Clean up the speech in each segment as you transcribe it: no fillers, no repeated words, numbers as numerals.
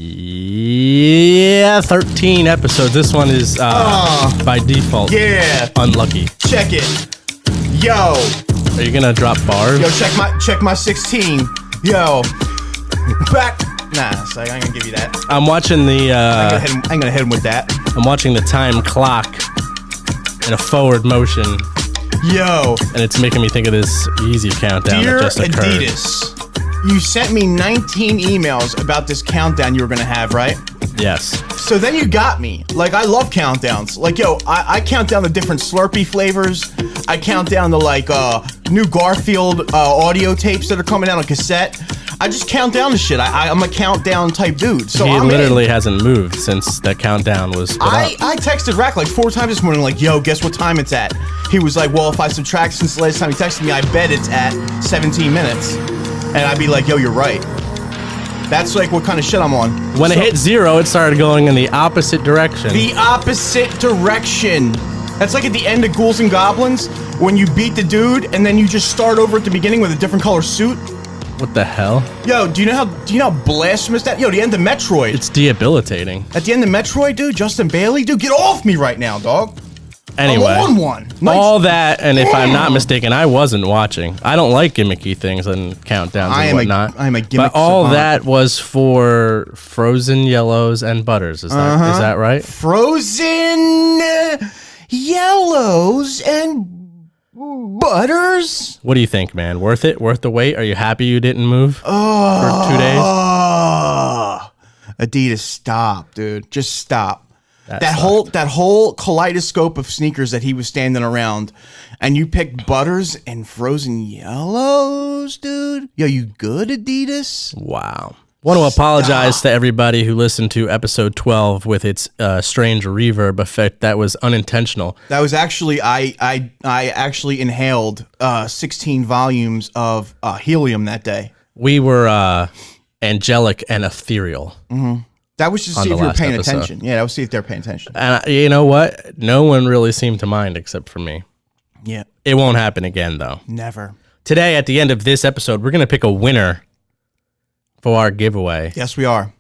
Yeah, 13 episodes. This one is by default. Yeah. Unlucky. Check it. Yo. Are you gonna drop bars? Yo, check my 16. Yo. Back. Nah, so I ain't gonna give you that. I'm watching the. I ain't gonna hit him with that. I'm watching the time clock in a forward motion. Yo. And it's making me think of this Yeezy countdown Dear that just occurred. Adidas, you sent me 19 emails about this countdown you were gonna have, right? Yes. So then you got me. Like, I love countdowns. Like, yo, I count down the different Slurpee flavors. I count down the, like, new Garfield audio tapes that are coming out on cassette. I just count down the shit. I'm a countdown type dude. So he literally hasn't moved since that countdown was put up. I texted Rack like 4 times this morning, like, yo, guess what time it's at? He was like, well, if I subtract since the last time he texted me, I bet it's at 17 minutes. And I'd be like, yo, you're right. That's like what kind of shit I'm on. When it hit 0, it started going in the opposite direction. The opposite direction. That's like at the end of Ghouls and Goblins, when you beat the dude and then you just start over at the beginning with a different color suit. What the hell? Yo, do you know how blasphemous that? Yo, the end of Metroid. It's debilitating. At the end of Metroid, dude, Justin Bailey, dude, get off me right now, dog. Anyway, I'm on one. Nice. All that, and if I'm not mistaken, I wasn't watching. I don't like gimmicky things and countdowns and whatnot. I am a gimmick But all savant. that was for frozen yellows and butters. Is that right? Frozen yellows and butters. What do you think, man? Worth it? Worth the wait? Are you happy you didn't move for 2 days? Adidas, stop, dude. Just stop. That sucked. whole kaleidoscope of sneakers that he was standing around, and you picked butters and frozen yellows, dude. Yo, you good, Adidas? Wow. Want to apologize to everybody who listened to episode 12 with its strange reverb effect. That was unintentional. That was actually I actually inhaled 16 volumes of helium that day. We were angelic and ethereal. Mm-hmm. That was just to see if you were paying attention. Yeah, that was to see if they're paying attention. And you know what? No one really seemed to mind except for me. Yeah. It won't happen again, though. Never. Today, at the end of this episode, we're going to pick a winner for our giveaway. Yes, we are.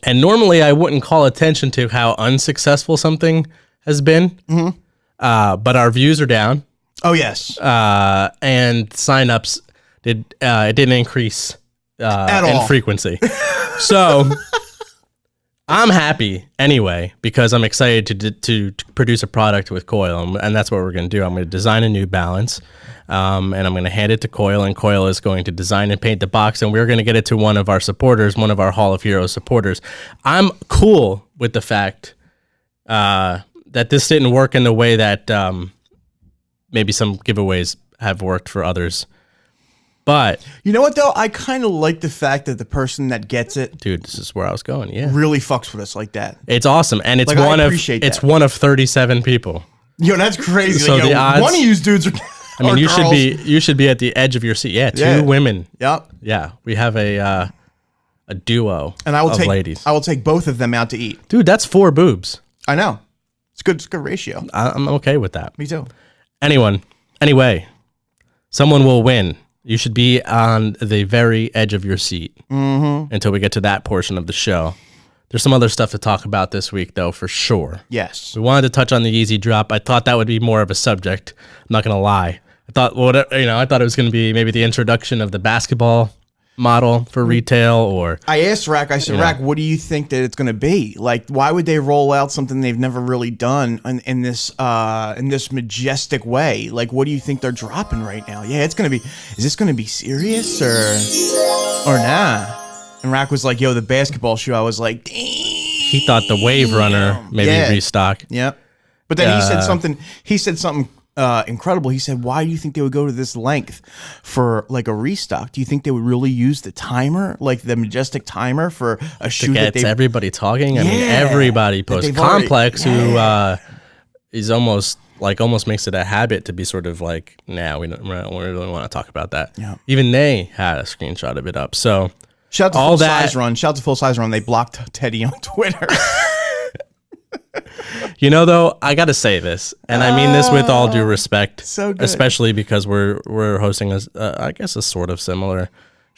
And normally, I wouldn't call attention to how unsuccessful something has been. Mm-hmm. But our views are down. Oh, yes. And signups, it didn't increase at in all. frequency. So... I'm happy anyway because I'm excited to produce a product with Coyle, and that's what we're going to do. I'm going to design a New Balance, and I'm going to hand it to Coyle, and Coyle is going to design and paint the box, and we're going to get it to one of our supporters, one of our Hall of Heroes supporters. I'm cool with the fact that this didn't work in the way that maybe some giveaways have worked for others. But you know what though? I kind of like the fact that the person that gets it, dude, this is where I was going. Yeah, really fucks with us like that. It's awesome, and it's like, one of 37 people. Yo, that's crazy. So like, the odds, one of you dudes are. I mean, girls. you should be at the edge of your seat. Yeah, two women. Yep. Yeah, we have a duo. And I will take ladies. I will take both of them out to eat. Dude, that's 4 boobs. I know. It's good. It's a good ratio. I'm okay with that. Me too. Anyway, someone will win. You should be on the very edge of your seat until we get to that portion of the show. There's some other stuff to talk about this week, though, for sure. Yes. We wanted to touch on the Yeezy drop. I thought that would be more of a subject. I'm not going to lie. I thought it was going to be maybe the introduction of the basketball model for retail, or I asked Rack, Rack, what do you think that it's going to be? Like, why would they roll out something they've never really done in this majestic way? Like, what do you think they're dropping right now? Yeah, is this going to be serious or nah? And Rack was like, yo, the basketball shoe. I was like, damn. He thought the Wave Runner maybe restock. Yep. But then he said something incredible. He said, why do you think they would go to this length for like a restock? Do you think they would really use the timer, like the majestic timer for a shoe that gets everybody talking? I mean, everybody posts. Complex, who is almost makes it a habit to be sort of like, nah, we don't really want to talk about that. Yeah. Even they had a screenshot of it up. So shout out to Full Size Run. They blocked Teddy on Twitter. You know, though, I got to say this, and I mean this with all due respect, so good. Especially because we're hosting I guess a sort of similar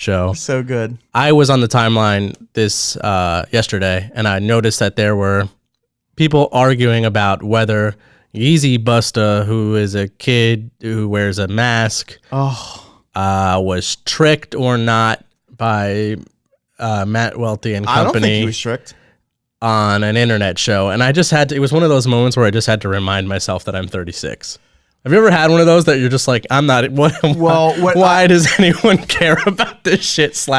show. So good. I was on the timeline this yesterday, and I noticed that there were people arguing about whether Yeezy Busta, who is a kid who wears a mask, was tricked or not by Matt Welty and company. I don't think he was tricked. On an internet show, and I just had to, it was one of those moments where I just had to remind myself that I'm 36. Have you ever had one of those that you're just like, I'm not, why does anyone care about this shit? /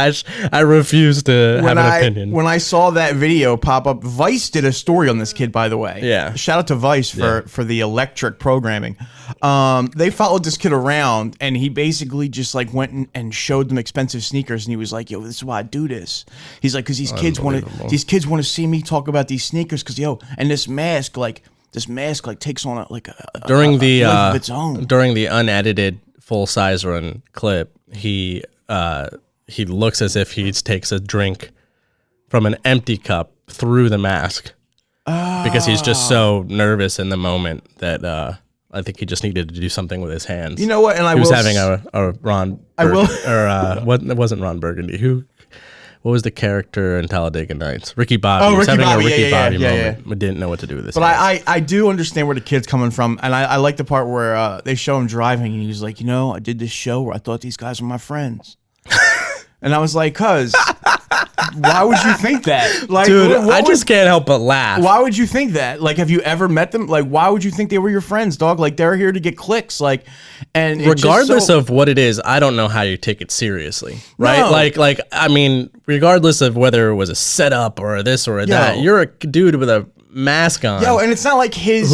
I refuse to have an opinion. When I saw that video pop up, Vice did a story on this kid, by the way. Yeah. Shout out to Vice for the electric programming. They followed this kid around, and he basically just like went and showed them expensive sneakers, and he was like, yo, this is why I do this. He's like, because these kids want to see me talk about these sneakers, because and this mask takes on a during life of its own. During the unedited full size run clip, he looks as if he takes a drink from an empty cup through the mask because he's just so nervous in the moment that I think he just needed to do something with his hands. You know what? And he was having a Ron what it wasn't Ron Burgundy. What was the character in Talladega Nights? Ricky Bobby. Oh, Ricky Bobby. A Ricky Bobby moment. Yeah. We didn't know what to do with this. But I do understand where the kid's coming from, and I like the part where they show him driving, and he was like, I did this show where I thought these guys were my friends. And I was like, cuz, why would you think that? Like, dude, I just can't help but laugh. Why would you think that? Like, have you ever met them? Like, why would you think they were your friends, dog? Like, they're here to get clicks. Like, and regardless of what it is, I don't know how you take it seriously, right? No. Like, I mean, regardless of whether it was a setup or this or that, you're a dude with a mask on. And it's not like his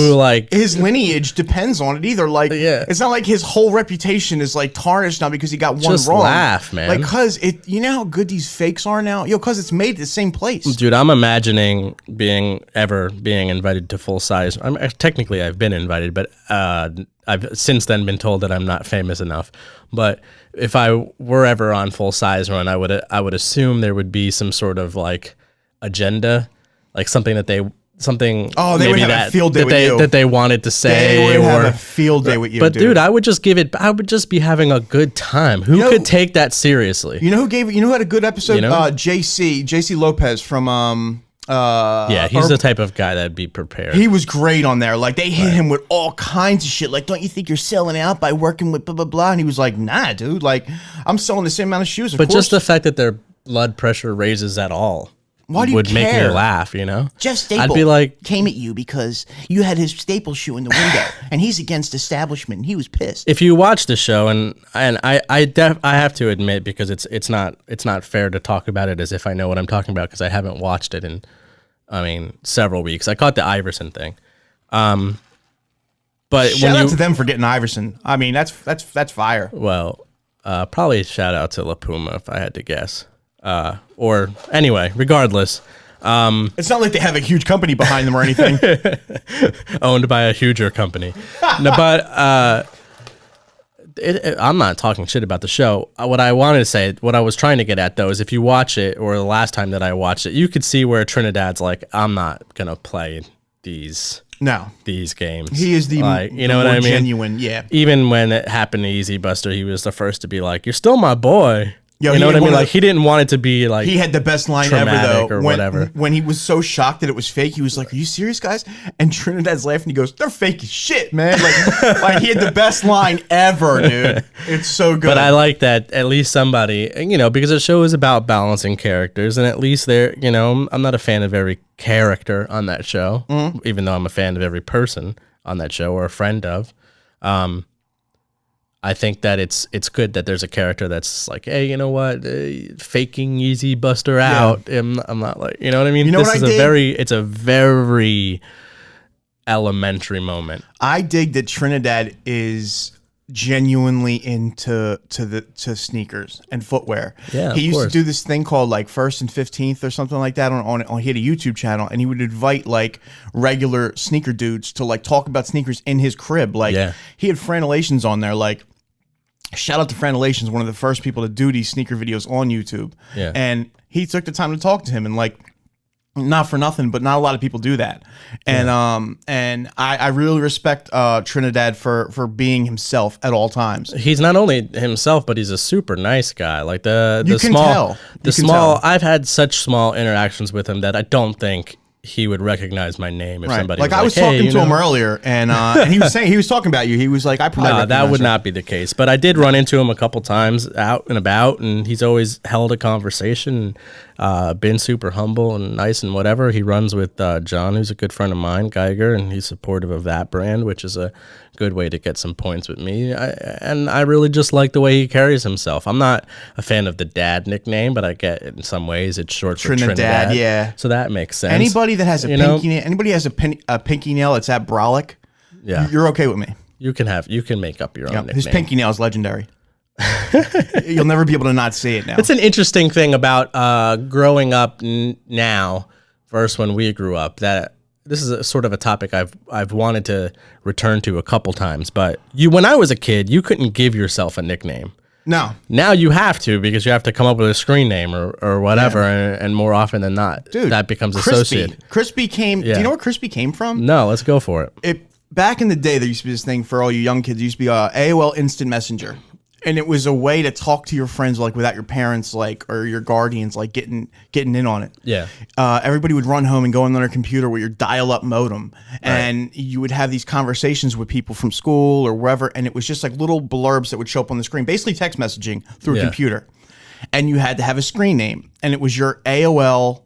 lineage depends on it either. Like, it's not like his whole reputation is like tarnished now because he got one just wrong. Laugh, man. Like, cause you know how good these fakes are now, cause it's made at the same place. Dude, I'm imagining being invited to full size. Technically, I've been invited, but I've since then been told that I'm not famous enough. But if I were ever on full size run, I would assume there would be some sort of like agenda, like something that they. They would have a field day with you. That they wanted to say. They would have a field day with you, but dude, I would just be having a good time. Who could take that seriously? You know who had a good episode? JC Lopez from he's the type of guy that'd be prepared. He was great on there. Like, they hit him with all kinds of shit. Like, don't you think you're selling out by working with blah blah blah? And he was like, nah, dude. Like, I'm selling the same amount of shoes. But just the fact that their blood pressure raises at all. Why do you would make me laugh, Jeff Staple I'd be like, came at you because you had his Staple shoe in the window, and he's against establishment. And he was pissed. If you watch the show, and I have to admit, because it's not fair to talk about it as if I know what I'm talking about, because I haven't watched it in several weeks. I caught the Iverson thing, but shout out to them for getting Iverson. I mean, that's fire. Well, probably shout out to La Puma if I had to guess. Or anyway, regardless, it's not like they have a huge company behind them or anything. Owned by a huger company. No, but I'm not talking shit about the show. What I wanted to say, what I was trying to get at though, is if you watch it, or the last time that I watched it, you could see where Trinidad's like, I'm not gonna play these games. He is the what I mean? Genuine, yeah. Even when it happened to Yeezy Buster, he was the first to be like, "You're still my boy." Yo, you know what I mean? Like, he didn't want it to be like, he had the best line ever though. Or whatever. When he was so shocked that it was fake, he was like, "Are you serious, guys?" And Trinidad's laughing. He goes, "They're fake as shit, man." Like he had the best line ever, dude. It's so good. But I like that at least somebody, because the show is about balancing characters, and at least they're, I'm not a fan of every character on that show, even though I'm a fan of every person on that show, or a friend of. I think that it's good that there's a character that's like, hey, you know what, faking Yeezy Buster out. I'm not like, you know what I mean? It's a very elementary moment. I dig that Trinidad is genuinely into sneakers and footwear. Yeah, he used to do this thing called like 1st and 15th or something like that on he had a YouTube channel, and he would invite like regular sneaker dudes to like talk about sneakers in his crib. Like he had Franelations on there. Like, shout out to Franelations, one of the first people to do these sneaker videos on YouTube. Yeah. And he took the time to talk to him, and like Not for nothing, but not a lot of people do that. And I really respect Trinidad for being himself at all times. He's not only himself, but he's a super nice guy. Like the You can small, tell. the small. I've had such small interactions with him that I don't think he would recognize my name if somebody. Like was I was "Hey, talking you to him know?" earlier, and he was talking about you. He was like, I probably No, that recognize would you. not be the case. But I did run into him a couple times out and about, and he's always held a conversation, been super humble and nice and whatever. He runs with John, who's a good friend of mine, Geiger, and he's supportive of that brand, which is a good way to get some points with me. And I really just like the way he carries himself. I'm not a fan of the dad nickname, but I get it in some ways it's short for Trinidad. Yeah. So that makes sense. Anybody that has a You know? pinky nail, anybody has a pinky nail that's at Brolic, Yeah. you're okay with me. You can make up your own nickname. His pinky nail is legendary. You'll never be able to not see it now. It's an interesting thing about growing up now versus when we grew up. That this is a sort of a topic I've wanted to return to a couple times. But when I was a kid, you couldn't give yourself a nickname. No. Now you have to, because you have to come up with a screen name or whatever, and more often than not, Dude, that becomes Crispy. associated. Crispy came. Do Yeah. you know where Crispy came from? No, let's go for it. Back in the day, there used to be this thing for all you young kids. There used to be AOL Instant Messenger, and it was a way to talk to your friends like without your parents or your guardians getting in on it. Yeah. Everybody would run home and go on their computer with your dial-up modem, and you would have these conversations with people from school or wherever, and it was just like little blurbs that would show up on the screen, basically text messaging through a computer, and you had to have a screen name, and it was your AOL.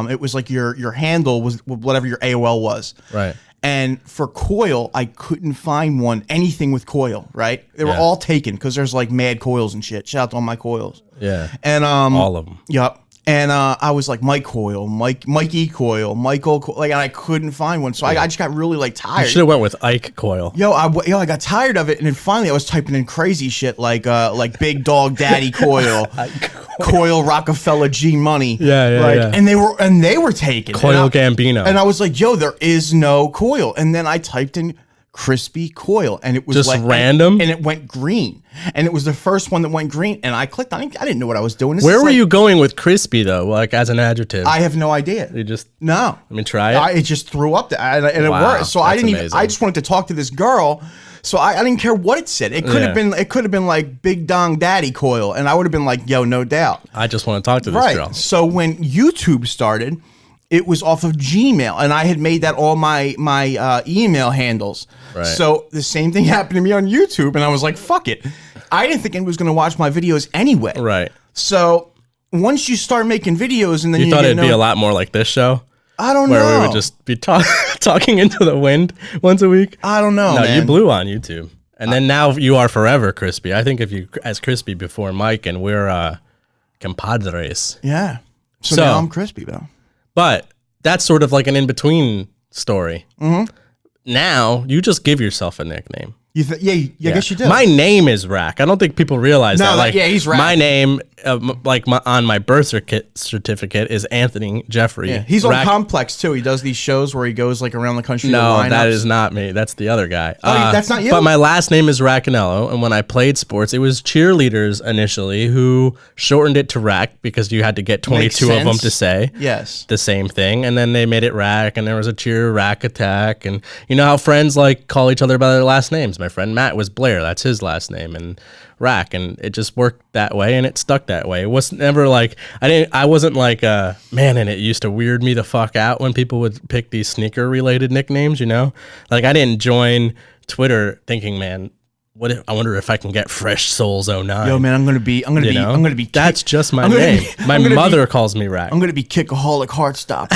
It was like your handle was whatever your AOL was. Right. And for Coyle, I couldn't find anything with Coyle, right? They were all taken because there's like mad Coyles and shit. Shout out to all my Coyles. Yeah. And all of them. Yep. And I was like Mike Coyle, Mikey Coyle, Michael Coyle, and I couldn't find one. So I just got really like tired. You should have went with Ike Coyle. I got tired of it, and then finally I was typing in crazy shit like Big Dog Daddy Coyle, Coyle Rockefeller G Money. Yeah. And they were taken. Coyle Gambino. And I was like, yo, there is no Coyle. And then I typed in Crispy Coyle, and it was Just like random? and it went green, and it was the first one that went green, and I clicked on it. I didn't know what I was doing. Where were you going with crispy though, like as an adjective? I have no idea. You just No. Let me try it. It just threw up, and it Wow, worked. So I that's didn't even. amazing. I just wanted to talk to this girl. So I didn't care what it said. It could have been. It could have been like Big Dong Daddy Coyle, and I would have been like, yo, no doubt. I just want to talk to this girl. So when YouTube started, it was off of Gmail, and I had made that all my email handles. Right. So the same thing happened to me on YouTube, and I was like, fuck it. I didn't think anyone was going to watch my videos anyway. Right. So once you start making videos, and then You thought it'd be a lot more like this show, I don't where know. we would just be talking into the wind once a week. I don't know. No, man. you blew on YouTube, and then now you are forever Crispy. I think if you as Crispy before Mike, and we're compadres. Yeah. So So- now I'm Crispy though. But that's sort of like an in between story. Mm-hmm. Now you just give yourself a nickname. I guess you do. My name is Rack. I don't think people realize that. Like, he's Rack. My name, on my birth certificate is Anthony Jeffrey. Yeah. He's Rack. on Complex too. He does these shows where he goes like around the country. No, to that lineups. is not me. That's the other guy. That's not you? But my last name is Raccanello, and when I played sports, it was cheerleaders initially who shortened it to Rack because you had to get 22 of them sense. to say Yes. the same thing, and then they made it Rack, and there was a cheer Rack attack, and you know how friends like call each other by their last names. My friend Matt was Blair. That's his last name, and Rack, and it just worked that way, and it stuck that way. It was never like I wasn't like man, and it used to weird me the fuck out when people would pick these sneaker related nicknames, you know? Like I didn't join Twitter thinking, man, I wonder if I can get Fresh Souls 09. Yo, man, I'm gonna be. That's just my I'm gonna name. be- My I'm gonna mother calls me Rack. I'm gonna be Kickaholic Heartstopper.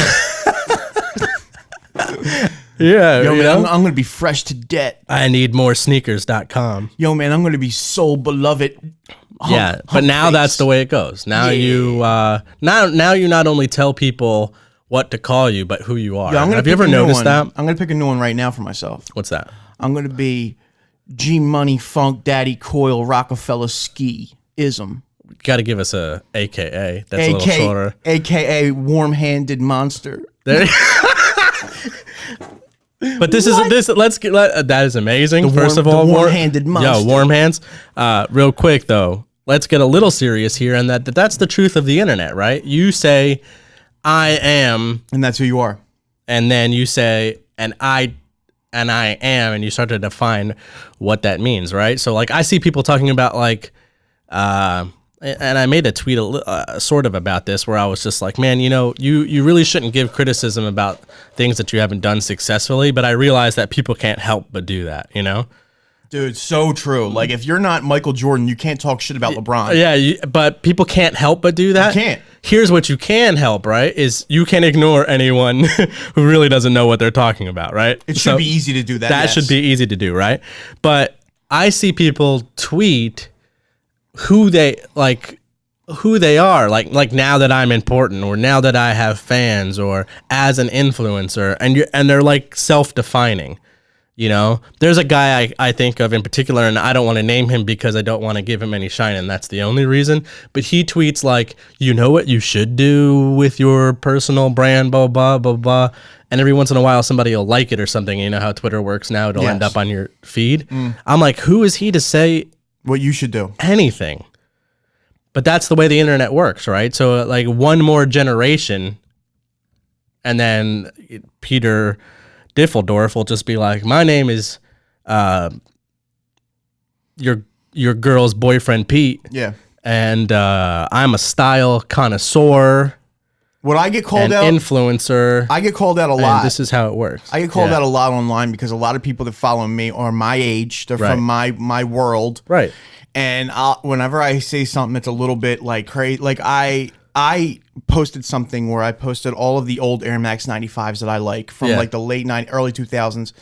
Yeah, Yo, you man, know? I'm gonna be fresh to debt. I need more sneakers.com. Yo, man, I'm gonna be so beloved. But now that's the way it goes. Now you now you not only tell people what to call you, but who you are. Yo, Have you ever noticed that? I'm gonna pick a new one right now for myself. What's that? I'm gonna be G Money Funk Daddy Coyle Rockefeller Ski Ism. Got to give us a AKA. That's a little shorter. AKA Warm Handed Monster. There. But this is that is amazing. First of all, warm-handed monster. Yeah, warm hands. Real quick though, let's get a little serious here, and that's the truth of the internet, right? You say I am, and that's who you are. and then you say, and I am, and you start to define what that means, right? So like I see people talking about like, and I made a tweet sort of about this where I was just like, man, you really shouldn't give criticism about things that you haven't done successfully, but I realize that people can't help but do that, Dude, so true. Like, if you're not Michael Jordan, you can't talk shit about LeBron. Yeah, but people can't help but do that. You can't. Here's what you can help, right? Is you can ignore anyone who really doesn't know what they're talking about, right? It should be easy to do that. That should be easy to do, right? But I see people tweet who they are, like now that I'm important, or now that I have fans, or as an influencer, and they're like self-defining. There's a guy I think of in particular, and I don't want to name him because I don't want to give him any shine, and that's the only reason. But he tweets like, you know what you should do with your personal brand, blah, blah, blah, blah. And every once in a while, somebody will like it or something. You know how Twitter works now. It'll end up on your feed. I'm like, who is he to say what you should do? Anything. But that's the way the internet works, right? So like one more generation, and then Peter Diffeldorf will just be like, my name is your girl's boyfriend Pete. Yeah. And I'm a style connoisseur. What I get called out, influencer. I get called out a lot. This is how it works. I get called out a lot online because a lot of people that follow me are my age. They're from my world. Right. And whenever I say something that's a little bit like crazy, like I posted something where I posted all of the old Air Max 95s that I like from like the late early 2000s,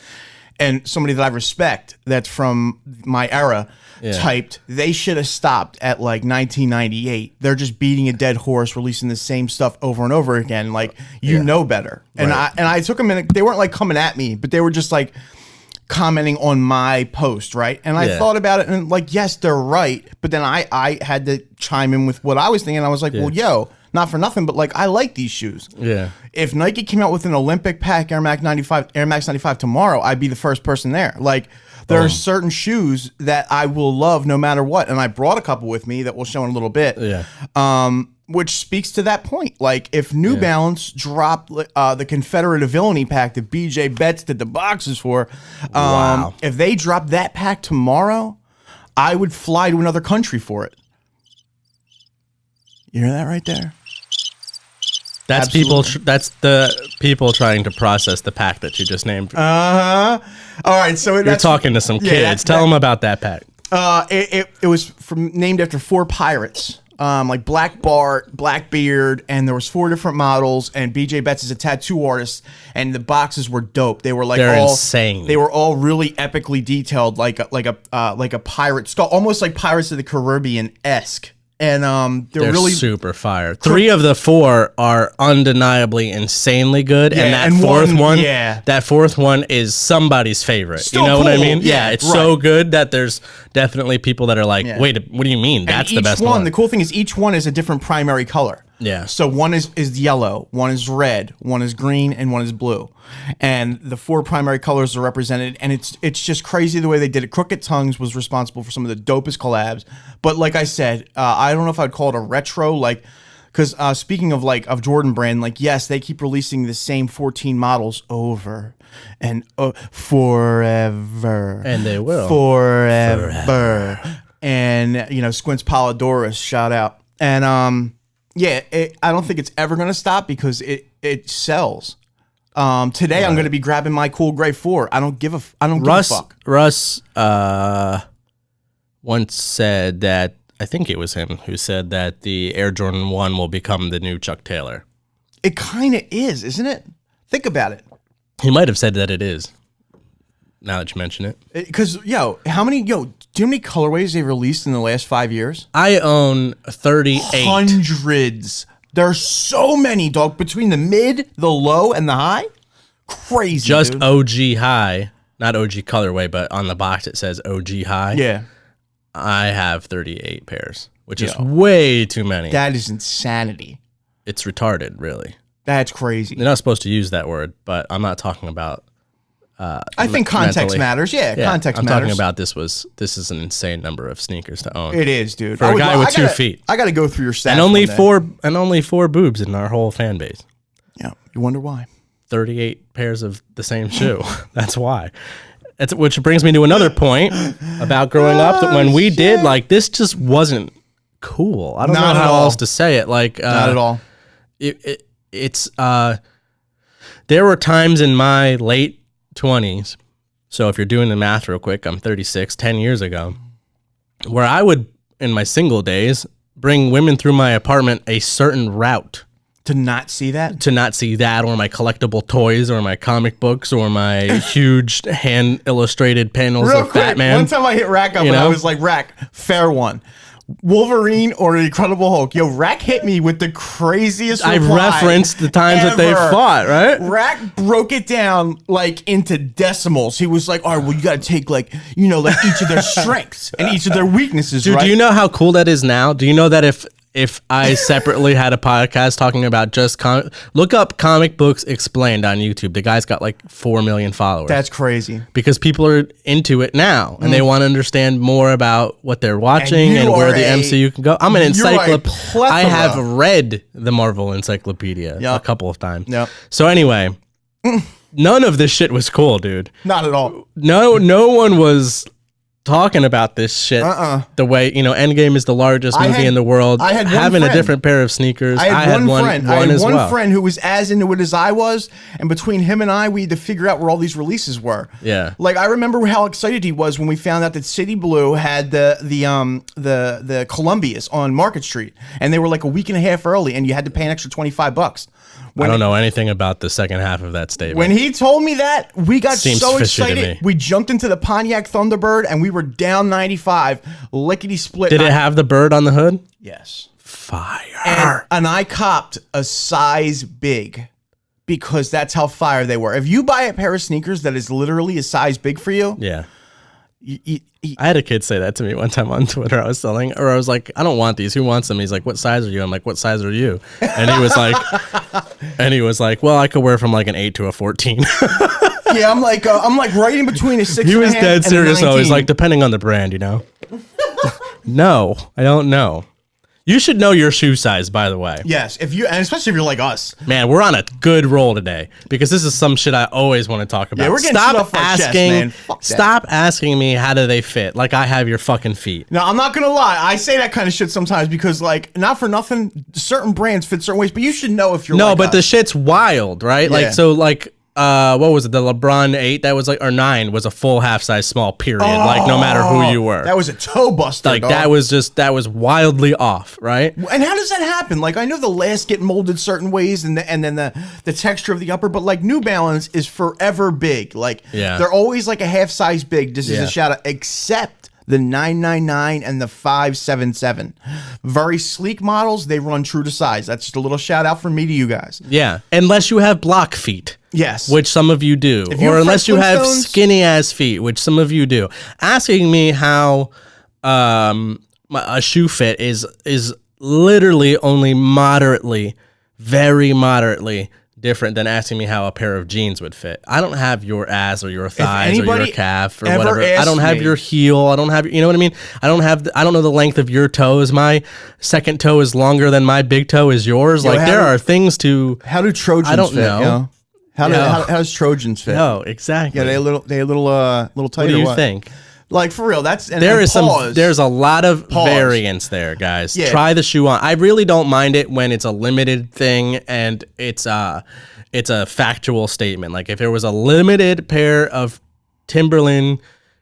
and somebody that I respect that's from my era typed, they should have stopped at like 1998. They're just beating a dead horse, releasing the same stuff over and over again. Like, you know better. And I took a minute. They weren't like coming at me, but they were just like commenting on my post, right? And I thought about it, and like, yes, they're right. But then I had to chime in with what I was thinking. I was like, well, yo, not for nothing, but like, I like these shoes. Yeah. If Nike came out with an Olympic pack Air Max 95 tomorrow, I'd be the first person there. Like, there are certain shoes that I will love no matter what. And I brought a couple with me that we'll show in a little bit. Yeah. Which speaks to that point. Like, if New Balance dropped the Confederate of Villainy pack that BJ Betts did the boxes for, if they dropped that pack tomorrow, I would fly to another country for it. You hear that right there? That's Absolutely. That's the people trying to process the pack that you just named. All right, so you're talking to some kids. Tell them about that pack. It was named after 4 pirates. Like Black Bart, Blackbeard, and there was 4 different models. And BJ Betts is a tattoo artist, and the boxes were dope. They were like insane. They were all really epically detailed, like a pirate skull, almost like Pirates of the Caribbean-esque. And they're really super fire. 3 of the 4 are undeniably insanely good, and that fourth one is somebody's favorite. Still you know cool. what I mean? Yeah, it's so good that there's definitely people that are like, wait, what do you mean? That's the best one. The cool thing is each one is a different primary color. Yeah. So one is yellow, one is red, one is green, and one is blue. And the 4 primary colors are represented, and it's just crazy the way they did it. Crooked Tongues was responsible for some of the dopest collabs. But like I said, I don't know if I'd call it a retro, like, because speaking of of Jordan Brand, like, yes, they keep releasing the same 14 models over and forever. And they will. Forever. And, Squints Polydorus, shout out. And, I don't think it's ever going to stop because it sells. Today I'm going to be grabbing my cool gray 4. I don't give a fuck. Russ once said that, I think it was him who said that the Air Jordan 1 will become the new Chuck Taylor. It kind of is, isn't it? Think about it. He might have said that it is. Now that you mention it. Because, do you know how many colorways they've released in the last 5 years? I own 38. Hundreds. There's so many, dog. Between the mid, the low, and the high. Crazy, just dude. OG high. Not OG colorway, but on the box it says OG high. Yeah. I have 38 pairs, which is way too many. That is insanity. It's retarded, really. That's crazy. You're not supposed to use that word, but I'm not talking about... I think context matters. Yeah, context matters. I'm talking about this is an insane number of sneakers to own. It is, dude. For a guy with 2 feet. I got to go through your stats. And only 4 boobs in our whole fan base. You wonder why? 38 pairs of the same shoe. That's why. Which brings me to another point about growing up. That when we did, like, this just wasn't cool. I don't know how else to say it. Like, not at all. It's there were times in my late 20s. So if you're doing the math real quick, I'm 36, 10 years ago, where I would, in my single days, bring women through my apartment a certain route. To not see that? To not see that, or my collectible toys, or my comic books, or my huge hand-illustrated panels of Batman. One time I hit Rack up and I was like, Rack, fair one. Wolverine or the Incredible Hulk? Yo, Rack hit me with the craziest reply I referenced the times that they fought, right? Rack broke it down like into decimals. He was like, all right, well, you got to take like each of their strengths and each of their weaknesses, Dude, right? do you know how cool that is now? Do you know that if I separately had a podcast talking about just look up Comic Books Explained on YouTube. The guy's got like 4 million followers. That's crazy. Because people are into it now and they want to understand more about what they're watching and where the MCU can go. I'm an encyclopedia. I have read the Marvel Encyclopedia a couple of times. Yep. So anyway, none of this shit was cool, dude. Not at all. No one was talking about this shit the way, Endgame is the largest movie in the world. I had having a different pair of sneakers. I had one friend. I had one friend who was as into it as I was, and between him and I, we had to figure out where all these releases were. Yeah. Like, I remember how excited he was when we found out that City Blue had the Columbias on Market Street, and they were like a week and a half early, and you had to pay an extra $25. I don't know anything about the second half of that statement. When he told me that, we got so fishy to excited. me. We jumped into the Pontiac Thunderbird, and we were down 95, lickety split. Did it have the bird on the hood? Yes. Fire. And I copped a size big because that's how fire they were. If you buy a pair of sneakers that is literally a size big for you, yeah. I had a kid say that to me one time on Twitter. I was like, I don't want these. Who wants them? He's like, what size are you? I'm like, what size are you? And he was like, well, I could wear from like an 8 to a 14. Yeah, I'm like right in between a 6. He was dead serious though. He's like, depending on the brand, No, I don't know. You should know your shoe size, by the way. Yes, and especially if you're like us. Man, we're on a good roll today because this is some shit I always want to talk about. Yeah, we're getting shit off our chest, man. Fuck that. Stop asking me how do they fit like I have your fucking feet. No, I'm not gonna lie. I say that kind of shit sometimes because, like, not for nothing, certain brands fit certain ways, but you should know if you're like us. The shit's wild, right? Yeah. What was it? The LeBron 8 that was like, or 9 was a full half size small period. Like no matter who you were, that was a toe buster. Like dog. that was wildly off, right? And how does that happen? Like I know the last get molded certain ways, and then the texture of the upper, but like New Balance is forever big. Like they're always like a half size big. This is a shout out, except the 999 and the 577. Very sleek models. They run true to size. That's just a little shout out from me to you guys. Yeah, unless you have block feet. Yes. Which some of you do. Or unless you have skinny ass feet, which some of you do. Asking me how a shoe fit is literally only moderately, very moderately different than asking me how a pair of jeans would fit. I don't have your ass or your thighs or your calf or whatever. I don't have your heel. I don't have, you know what I mean? I don't know the length of your toes. My second toe is longer than my big toe is yours. Like there are things to. How do Trojans fit? I don't know. You know? How does Trojans fit? No, exactly. Yeah, they a little tighter. What do you think? Like for real, there's a lot of variance there, guys. Yeah. Try the shoe on. I really don't mind it when it's a limited thing and it's a factual statement. Like if there was a limited pair of Timberland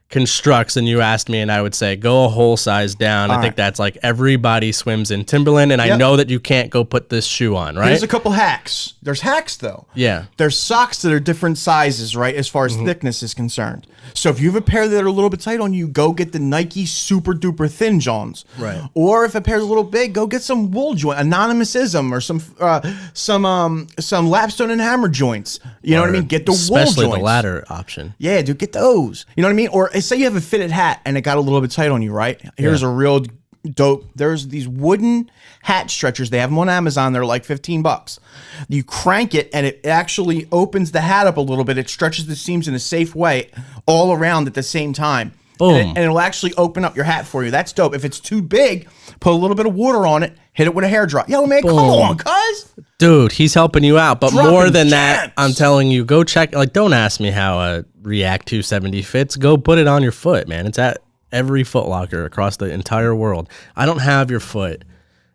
Constructs and you asked me and I would say go a whole size down. I think that's like everybody swims in Timberland and I know that you can't go put this shoe on, right? There's a couple hacks. There's hacks though. Yeah. There's socks that are different sizes, right? As far as thickness is concerned. So if you have a pair that are a little bit tight on you, go get the Nike super duper thin Johns. Right. Or if a pair's a little big, go get some wool joint, Anonymousism or some Lapstone and Hammer joints. You know what I mean? Get the wool joints. Especially the latter option. Yeah, dude, get those. You know what I mean? Or say you have a fitted hat and it got a little bit tight on you, right? Here's a real dope. There's these wooden hat stretchers. They have them on Amazon. They're like $15. You crank it and it actually opens the hat up a little bit. It stretches the seams in a safe way all around at the same time. Boom. And it'll actually open up your hat for you. That's dope. If it's too big, put a little bit of water on it, hit it with a hair dryer. Yo, man, come on, cuz. Dude, he's helping you out. But Dropping more than gems. that, I'm telling you, go check. Like, don't ask me how a React 270 fits. Go put it on your foot, man. It's at every Foot Locker across the entire world. I don't have your foot.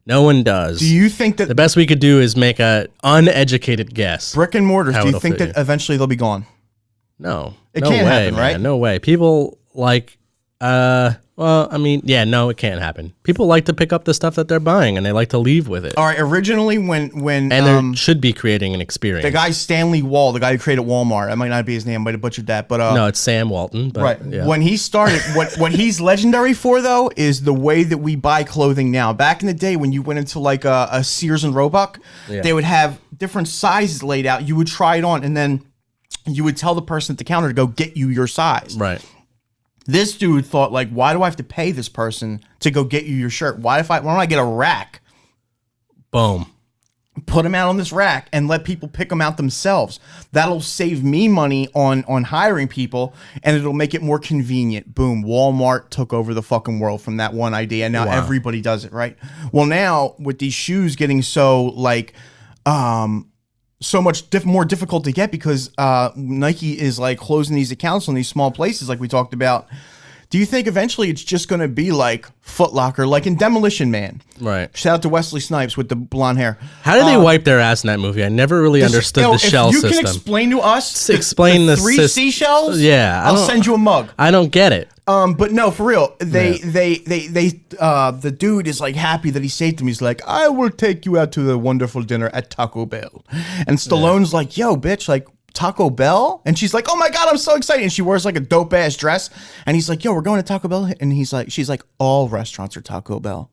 No one does. Do you think that the best we could do is make a uneducated guess? brick and mortars, do you think that eventually they'll be gone? No. It no can't way, happen, man. right? No way. People like, well, I mean, yeah, no, it can't happen. People like to pick up the stuff that they're buying and they like to leave with it. All right, originally when And they should be creating an experience. the guy Stanley Wall, the guy who created Walmart, that might not be his name, I might have butchered that, but no, it's Sam Walton. But, right. Yeah. When he started, what he's legendary for though is the way that we buy clothing now. Back in the day, when you went into like a Sears and Roebuck, they would have different sizes laid out. You would try it on, and then you would tell the person at the counter to go get you your size. Right. This dude thought, like, why do I have to pay this person to go get you your shirt? Why don't I get a rack? Boom. Put them out on this rack and let people pick them out themselves. That'll save me money on hiring people, and it'll make it more convenient. Boom. Walmart took over the fucking world from that one idea. And now everybody does it, right? Well, now with these shoes getting so like so much more difficult to get because Nike is like closing these accounts on these small places like we talked about. Do you think eventually it's just going to be like Foot Locker, like in Demolition Man? Right. Shout out to Wesley Snipes with the blonde hair. How did they wipe their ass in that movie? I never really understood the shell system. If you can explain to us explain the three seashells, yeah, I'll send you a mug. I don't get it. But no, for real, the dude is like happy that he saved him. He's like, I will take you out to the wonderful dinner at Taco Bell. And Stallone's like, yo, bitch, like Taco Bell? And she's like, oh my God, I'm so excited. And she wears like a dope ass dress. And he's like, yo, we're going to Taco Bell. And she's like, all restaurants are Taco Bell.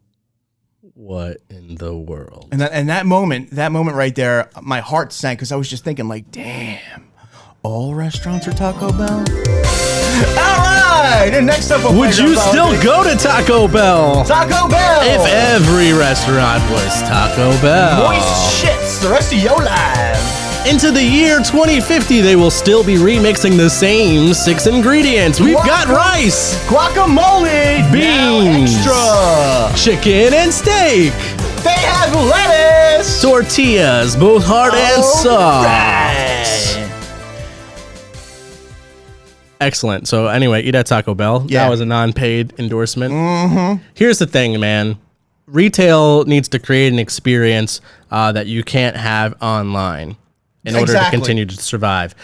What in the world? And that moment right there, my heart sank because I was just thinking like, damn, all restaurants are Taco Bell? All right, and next up, would you still go to Taco Bell? Taco Bell! If every restaurant was Taco Bell. Moist shits the rest of your life. Into the year 2050, they will still be remixing the same 6 ingredients. We've got rice, guacamole, beans, extra, chicken and steak. They have lettuce, tortillas, both hard and soft. Right. Excellent. So anyway, eat at Taco Bell. Yeah. That was a non-paid endorsement. Mm-hmm. Here's the thing, man. Retail needs to create an experience that you can't have online in order to continue to survive.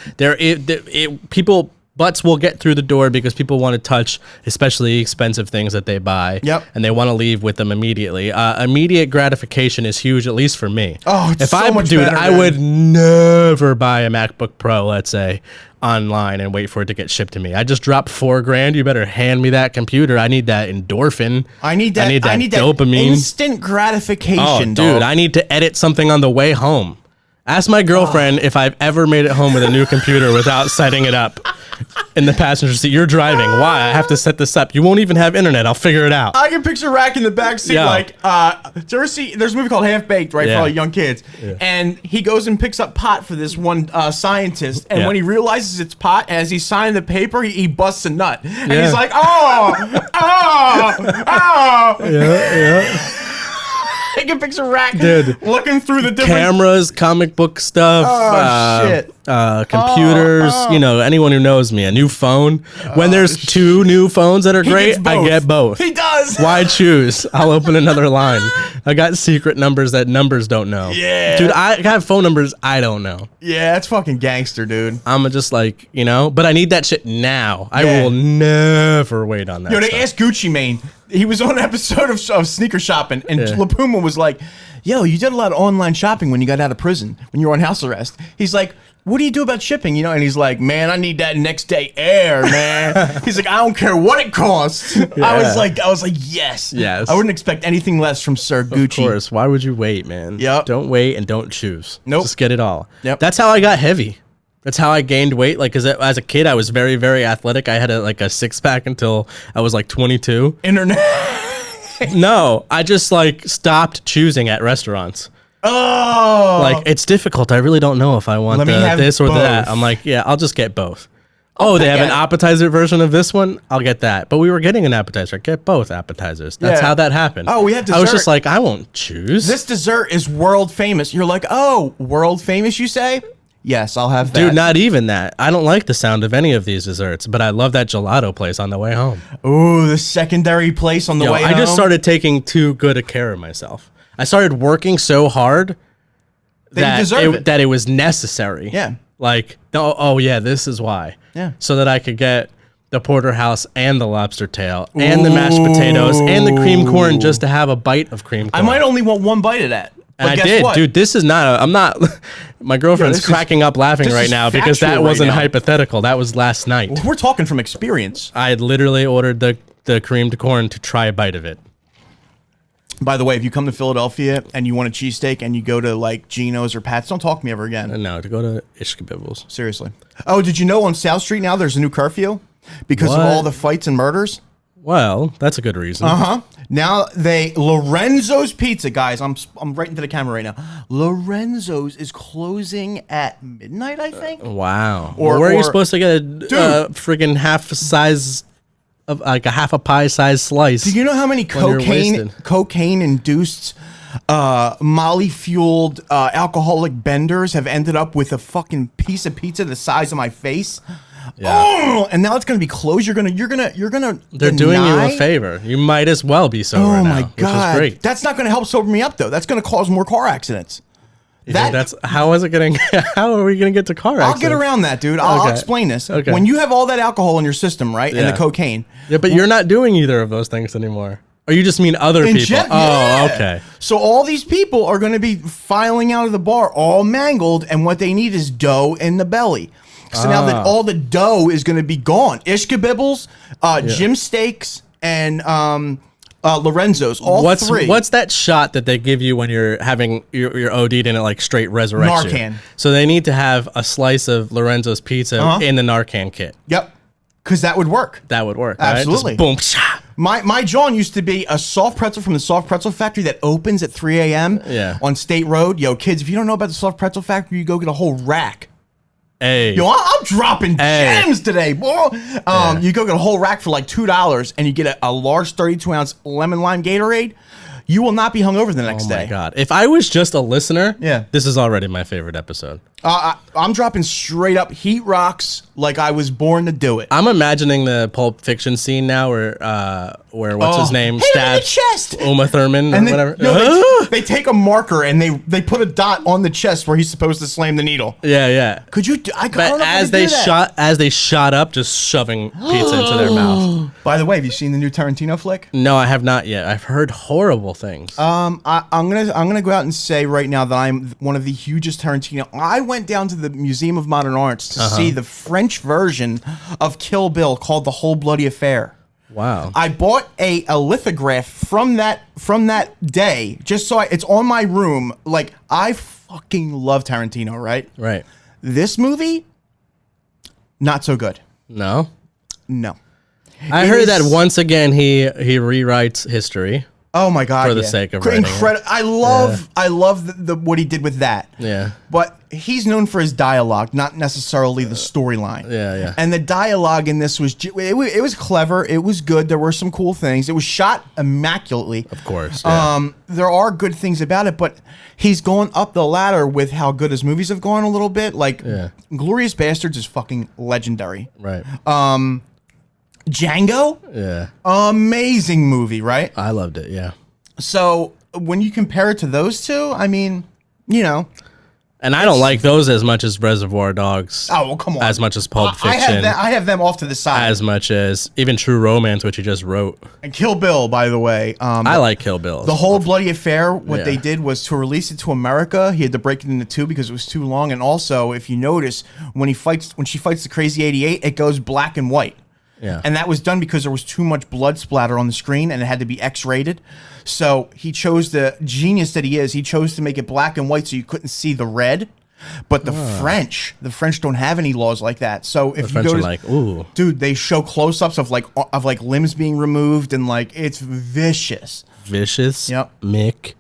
People butts will get through the door because people want to touch, especially expensive things that they buy. Yep. And they want to leave with them immediately. Immediate gratification is huge, at least for me. Oh, it's so much better, I would never buy a MacBook Pro, let's say, online and wait for it to get shipped to me. I just dropped $4,000. You better hand me that computer. I need that endorphin. I need that dopamine. Instant gratification. Oh, dude, I need to edit something on the way home. Ask my girlfriend if I've ever made it home with a new computer without setting it up in the passenger seat. You're driving. Why? I have to set this up. You won't even have internet. I'll figure it out. I can picture Rack in the back seat like, do you ever see, there's a movie called Half Baked, right, for all young kids. Yeah. And he goes and picks up pot for this one scientist. And when he realizes it's pot, as he's signing the paper, he busts a nut. And he's like, oh. Yeah. I can picture Rack dude, looking through the different cameras, comic book stuff, shit. Computers. You know, anyone who knows me, a new phone. When there's 2 new phones that are great, I get both. He does. Why choose? I'll open another line. I got secret numbers that numbers don't know. Yeah, dude, I got phone numbers I don't know. Yeah, that's fucking gangster, dude. I'm just like, but I need that shit now. I will never wait on that. Yo, they asked Gucci Mane. He was on an episode of Sneaker Shopping, and La Puma was like, yo, you did a lot of online shopping when you got out of prison, when you were on house arrest. He's like, what do you do about shipping? And he's like, man, I need that next day air, man. He's like, I don't care what it costs. I was like, yes. I wouldn't expect anything less from Sir Gucci. Of course. Why would you wait, man? Yep. Don't wait and don't choose. Nope. Just get it all. Yep. That's how I got heavy. That's how I gained weight. Like, cause as a kid, I was very, very athletic. I had a 6-pack until I was like 22. Internet. No, I just stopped choosing at restaurants. Oh, like it's difficult. I really don't know if I want this or that. I'm like, yeah, I'll just get both. Oh, they have an at it. appetizer version of this one? I'll get that. But we were getting an appetizer. Get both appetizers. That's Yeah. how that happened. Oh, we had I was dessert. just like, I won't choose. This dessert is world famous. You're like, oh, world famous, you say? Yes, I'll have that. Dude, not even that. I don't like the sound of any of these desserts, but I love that gelato place on the way home. Ooh, the secondary place on the way I home. just started taking too good a care of myself. I started working so hard That you deserve it. that it was necessary. Yeah. Like, oh yeah, this is why. Yeah. So that I could get the porterhouse and the lobster tail and the mashed potatoes and the cream corn just to have a bite of cream corn. I might only want one bite of that. And But I guess did, what? dude. This is not. I'm not. My girlfriend's this is- cracking up laughing this right is now because that factual right wasn't now. hypothetical. That was last night. We're talking from experience. I had literally ordered the creamed corn to try a bite of it. By the way, if you come to Philadelphia and you want a cheesesteak and you go to like Geno's or Pat's, don't talk to me ever again. No, to go to Ishkabibbles. Seriously. Oh, did you know on South Street now there's a new curfew because of What? all the fights and murders? Well, that's a good reason. Now Lorenzo's Pizza, guys. I'm right into the camera right now. Lorenzo's is closing at midnight, I think. Wow. Or- Where are you or- supposed to get a friggin' half size of like a half a pie size slice? Do you know how many you're wasted. cocaine induced, Molly fueled, alcoholic benders have ended up with a fucking piece of pizza the size of my face? Yeah. Oh, and now it's gonna be closed. You're gonna. They're doing you a favor. You might as well be sober Oh now, my which god, is great. that's not gonna help sober me up though. That's gonna cause more car accidents. You think that's how is it getting? How are we gonna get to car accidents? I'll get around that, dude. I'll Okay. explain this. Okay. When you have all that alcohol in your system, right, and Yeah. the cocaine, Yeah, but you're not doing either of those things anymore. Or you just mean other people? yeah. Okay. So all these people are going to be filing out of the bar all mangled, and what they need is dough in the belly. So now that all the dough is going to be gone, Ishkabibbles, Jim Steaks, and Lorenzo's, all three. What's that shot that they give you when you're having your OD'd in it like straight resurrection? Narcan. So they need to have a slice of Lorenzo's pizza in the Narcan kit. Yep, because that would work. That would work. right? Absolutely. Just boom. Psha. My John used to be a soft pretzel from the Soft Pretzel Factory that opens at 3 a.m. Yeah. on State Road. Yo, kids, if you don't know about the Soft Pretzel Factory, you go get a whole rack. Hey. Yo, I'm dropping gems today, boy. You go get a whole rack for like $2 and you get a large 32-ounce lemon lime Gatorade. You will not be hungover the next Oh day. my god! If I was just a listener, Yeah. this is already my favorite episode. I'm dropping straight up heat rocks like I was born to do it. I'm imagining the Pulp Fiction scene now, where what's his name Hit him in the stabs chest. Uma Thurman or And whatever. they take a marker and they put a dot on the chest where he's supposed to slam the needle. Yeah. Could you? I don't But know if I as could they do that. shot up, just shoving pizza into their mouth. By the way, have you seen the new Tarantino flick? No, I have not yet. I've heard horrible things. I'm gonna go out and say right now that I'm one of the hugest Tarantino. I went down to the Museum of Modern Arts to see the French version of Kill Bill called The Whole Bloody Affair. Wow. I bought a lithograph from that day just so it's on my room. Like, I fucking love Tarantino, right? Right. This movie, not so good. No. No. I It heard is- that once again he rewrites history. Oh my god! For the sake of writing it. incredible. I love the what he did with that. Yeah. But he's known for his dialogue, not necessarily the storyline. Yeah. And the dialogue in this was it was clever. It was good. There were some cool things. It was shot immaculately. Of course. Yeah. There are good things about it, but he's going up the ladder with how good his movies have gone a little bit. Like, Glorious Bastards is fucking legendary. Right. Django, Yeah. amazing movie, right? I loved it. Yeah. So when you compare it to those two, I mean, you know. And I don't like those as much as Reservoir Dogs. Oh, well, come on. As much as Pulp I Fiction. have them off to the side. As much as even True Romance, which you just wrote. And Kill Bill, by the way. I like Kill Bill. The Whole Bloody Affair, what Yeah. they did was to release it to America. He had to break it into two because it was too long. And also, if you notice, when she fights the Crazy 88, it goes black and white. Yeah. And that was done because there was too much blood splatter on the screen and it had to be X-rated. So he chose, the genius that he is, he chose to make it black and white so you couldn't see the red. But the French don't have any laws like that. So if you French go are to, like, ooh. dude, they show close-ups of like limbs being removed and like it's vicious. Vicious. Yep. Mick.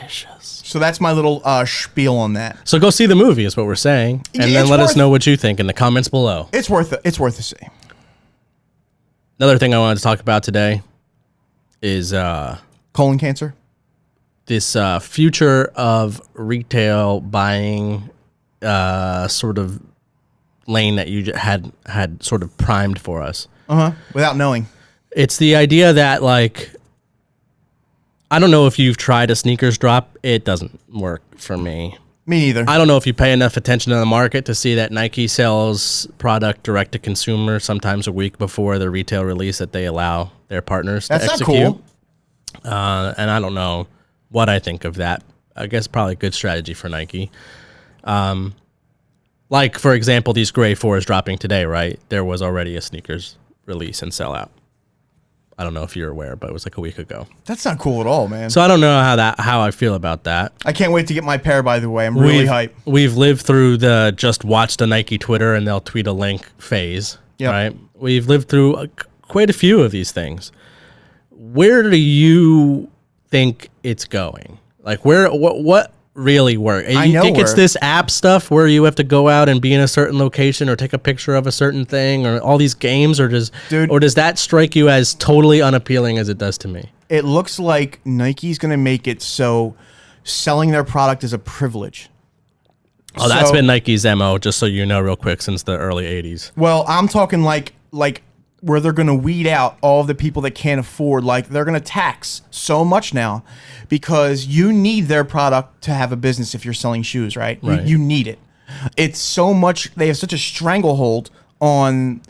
delicious. So that's my little spiel on that. So go see the movie is what we're saying. And then let us know what you think in the comments below. It's worth it. It's worth a see. Another thing I wanted to talk about today is colon cancer. This future of retail buying sort of lane that you had sort of primed for us. Without knowing. It's the idea that, like, I don't know if you've tried a sneakers drop. It doesn't work for me. Me neither. I don't know if you pay enough attention to the market to see that Nike sells product direct to consumer sometimes a week before the retail release that they allow their partners to execute. That's not cool. And I don't know what I think of that. I guess probably a good strategy for Nike. Like, for example, these Gray 4s dropping today, right? There was already a sneakers release and sellout. I don't know if you're aware, but it was like a week ago. That's not cool at all, man. So I don't know how I feel about that. I can't wait to get my pair, by the way. I'm really hyped. We've lived through the just watch the Nike Twitter and they'll tweet a link phase, right? We've lived through quite a few of these things. Where do you think it's going? Like, what really work? You think it's this app stuff where you have to go out and be in a certain location or take a picture of a certain thing or all these games, or does that strike you as totally unappealing as it does to me? It looks like Nike's going to make it so selling their product is a privilege. Oh, that's been Nike's MO, just so you know real quick, since the early 80s. Well, I'm talking like where they're going to weed out all of the people that can't afford. Like, they're going to tax so much now because you need their product to have a business if you're selling shoes, right? You need it. It's so much. They have such a stranglehold on,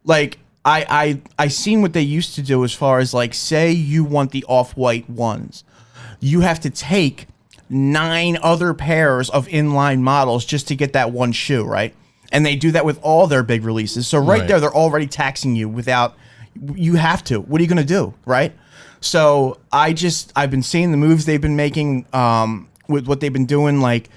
like, I seen what they used to do as far as, like, say you want the off-white ones. You have to take 9 other pairs of inline models just to get that one shoe, right? And they do that with all their big releases. So right there, they're already taxing you without, you have to. What are you going to do, right? So I've been seeing the moves they've been making with what they've been doing. Like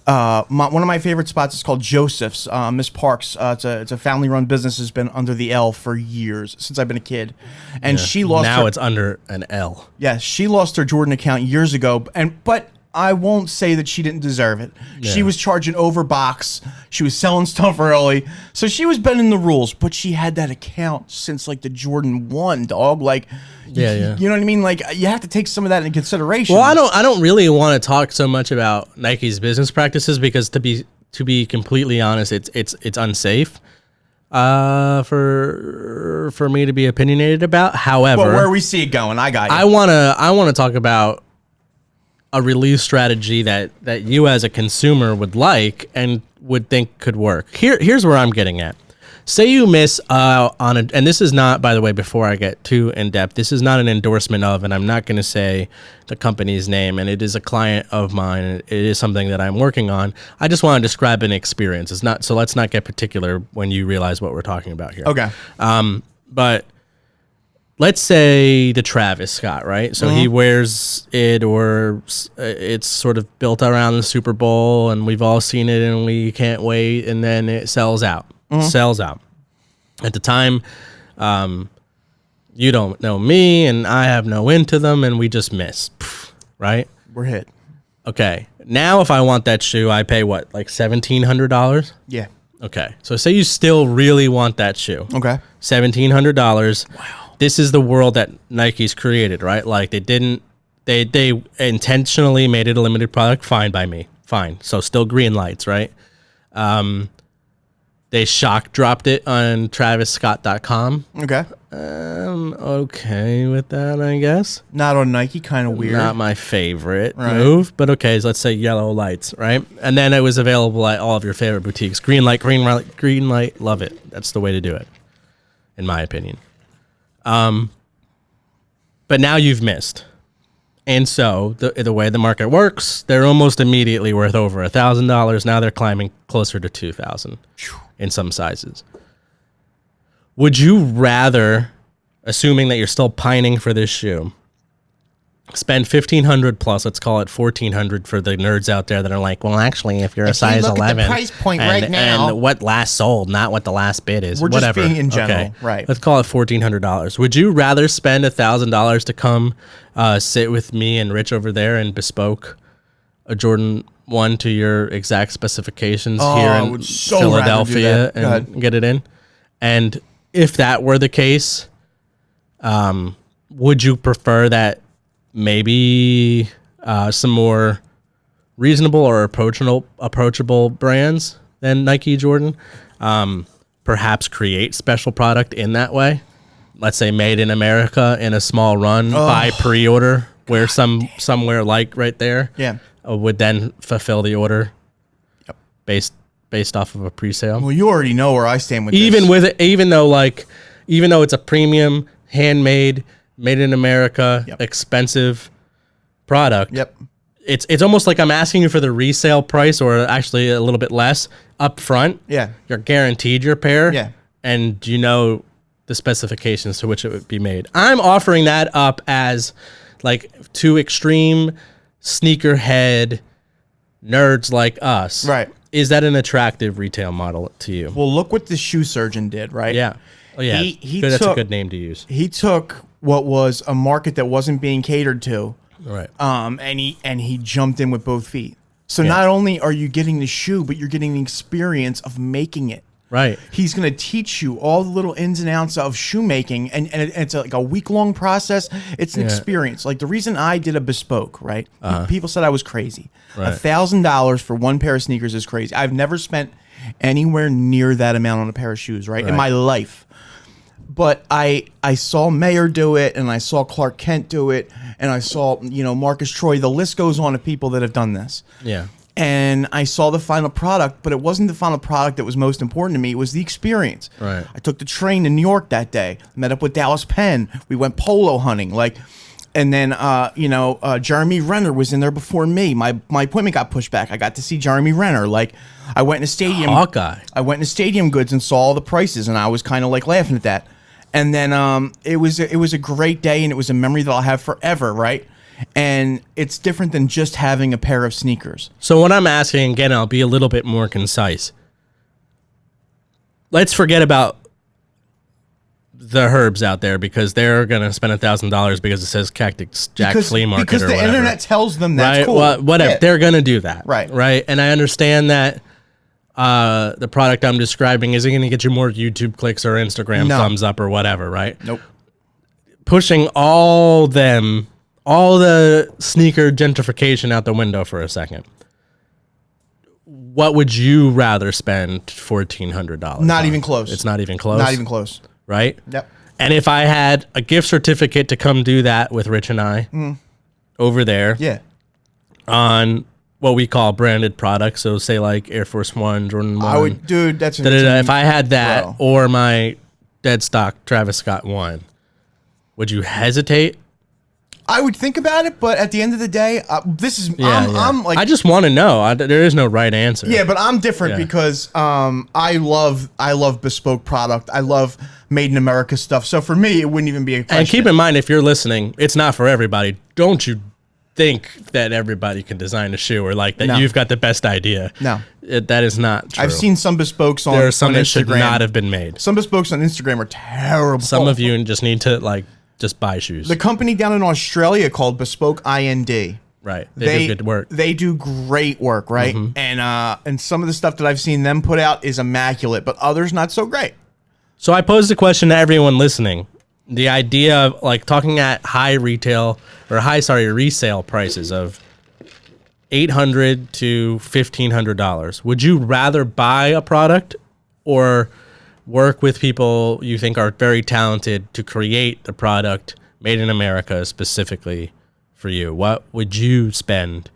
one of my favorite spots is called Joseph's, Miss Parks. It's a family-run business. Has been under the L for years, since I've been a kid. And she lost it's under an L. Yeah, she lost her Jordan account years ago. But I won't say that she didn't deserve it. Yeah. She was charging over box. She was selling stuff early. So she was bending the rules, but she had that account since, like, the Jordan 1, dog. Like, you know what I mean? Like, you have to take some of that into consideration. Well, I don't really want to talk so much about Nike's business practices because to be completely honest, it's unsafe for me to be opinionated about. However, well, where we see it going, I got you. I want to talk about a release strategy that you as a consumer would like and would think could work. Here's where I'm getting at. Say you miss and this is not, by the way, before I get too in depth, this is not an endorsement of, and I'm not going to say the company's name, and it is a client of mine. It is something that I'm working on. I just want to describe an experience. It's not, so let's not get particular when you realize what we're talking about here. Okay. But let's say the Travis Scott, right? So he wears it, or it's sort of built around the Super Bowl, and we've all seen it, and we can't wait, and then it sells out. Sells out. At the time, you don't know me, and I have no into them, and we just miss, right? We're hit. Okay. Now, if I want that shoe, I pay what, like $1,700? Yeah. Okay. So say you still really want that shoe. Okay. $1,700. Wow. This is the world that Nike's created, right? Like, they intentionally made it a limited product. Fine by me. Fine. So still green lights, right? They shock dropped it on TravisScott.com. Okay. Okay with that, I guess. Not on Nike, kind of weird. Not my favorite move, but okay. So let's say yellow lights, right? And then it was available at all of your favorite boutiques. Green light, green light, green light. Love it. That's the way to do it, in my opinion. But now you've missed. And so the way the market works, they're almost immediately worth over $1,000. Now they're climbing closer to $2,000 in some sizes. Would you rather, assuming that you're still pining for this shoe, spend 1,500 plus. Let's call it 1,400 for the nerds out there that are like, well, actually, if you're a size look 11, at the price point right now, and what last sold, not what the last bid is. We're whatever. just being in general, right? Let's call it $1,400. Would you rather spend $1,000 to come sit with me and Rich over there and bespoke a Jordan 1 to your exact specifications here in Philadelphia and get it in? And if that were the case, would you prefer that maybe some more reasonable or approachable brands than Nike, Jordan, perhaps create special product in that way? Let's say made in America in a small run by pre-order, where somewhere like right there, would then fulfill the order, based off of a pre-sale. Well, you already know where I stand with even this. with it, even though it's a premium, handmade, made in America, expensive product. It's almost like I'm asking you for the resale price, or actually a little bit less up front. You're guaranteed your pair. And you know the specifications to which it would be made. I'm offering that up as like to extreme sneakerhead nerds like us. Right. Is that an attractive retail model to you? Well, look what the shoe surgeon did, right? Yeah. Oh, yeah. That's a good name to use. He took what was a market that wasn't being catered to, right? And he jumped in with both feet. So not only are you getting the shoe, but you're getting the experience of making it. Right. He's going to teach you all the little ins and outs of shoemaking, and it's like a week-long process. It's an experience. Like the reason I did a bespoke, right? People said I was crazy. Right. $1,000 for one pair of sneakers is crazy. I've never spent anywhere near that amount on a pair of shoes, right? In my life. But I saw Mayer do it, and I saw Clark Kent do it, and I saw, Marcus Troy. The list goes on of people that have done this. Yeah. And I saw the final product, but it wasn't the final product that was most important to me. It was the experience. Right. I took the train to New York that day, met up with Dallas Penn. We went polo hunting. And then, Jeremy Renner was in there before me. My appointment got pushed back. I got to see Jeremy Renner. I went in a stadium. Hawkeye. I went into Stadium Goods and saw all the prices, and I was kind of laughing at that. And then it was a great day, and it was a memory that I'll have forever, right? And it's different than just having a pair of sneakers. So what I'm asking, again, I'll be a little bit more concise. Let's forget about the herbs out there, because they're going to spend $1,000 because it says Cactus Jack Flea Market because or the whatever. internet tells them that's right? cool. Well, whatever. Yeah. They're going to do that. Right. And I understand that the product I'm describing isn't going to get you more YouTube clicks or Instagram thumbs up or whatever, right? Nope. Pushing all the sneaker gentrification out the window for a second. What would you rather spend $1,400? Not even close. It's not even close. Not even close. Right? Yep. And if I had a gift certificate to come do that with Rich and I over there on what we call branded products, so say like Air Force One, Jordan 1. I would, dude, that's an if I had that, bro. or my dead stock Travis Scott 1, would you hesitate? I would think about it, but at the end of the day, I'm like, I just want to know. There is no right answer. yeah, but I'm different because I love bespoke product. I love made in America stuff. So for me, it wouldn't even be a question. And keep in mind, if you're listening, it's not for everybody. Don't you think that everybody can design a shoe, or like that you've got the best idea. No. That is not true. I've seen some bespokes on Instagram. There are some that should not have been made. Some bespokes on Instagram are terrible. Some of you just need to just buy shoes. The company down in Australia called Bespoke IND. Right. They do good work. They do great work, right? And some of the stuff that I've seen them put out is immaculate, but others not so great. So I posed a question to everyone listening. The idea of talking at resale prices of $800 to $1,500. Would you rather buy a product or work with people you think are very talented to create the product made in America specifically for you? What would you spend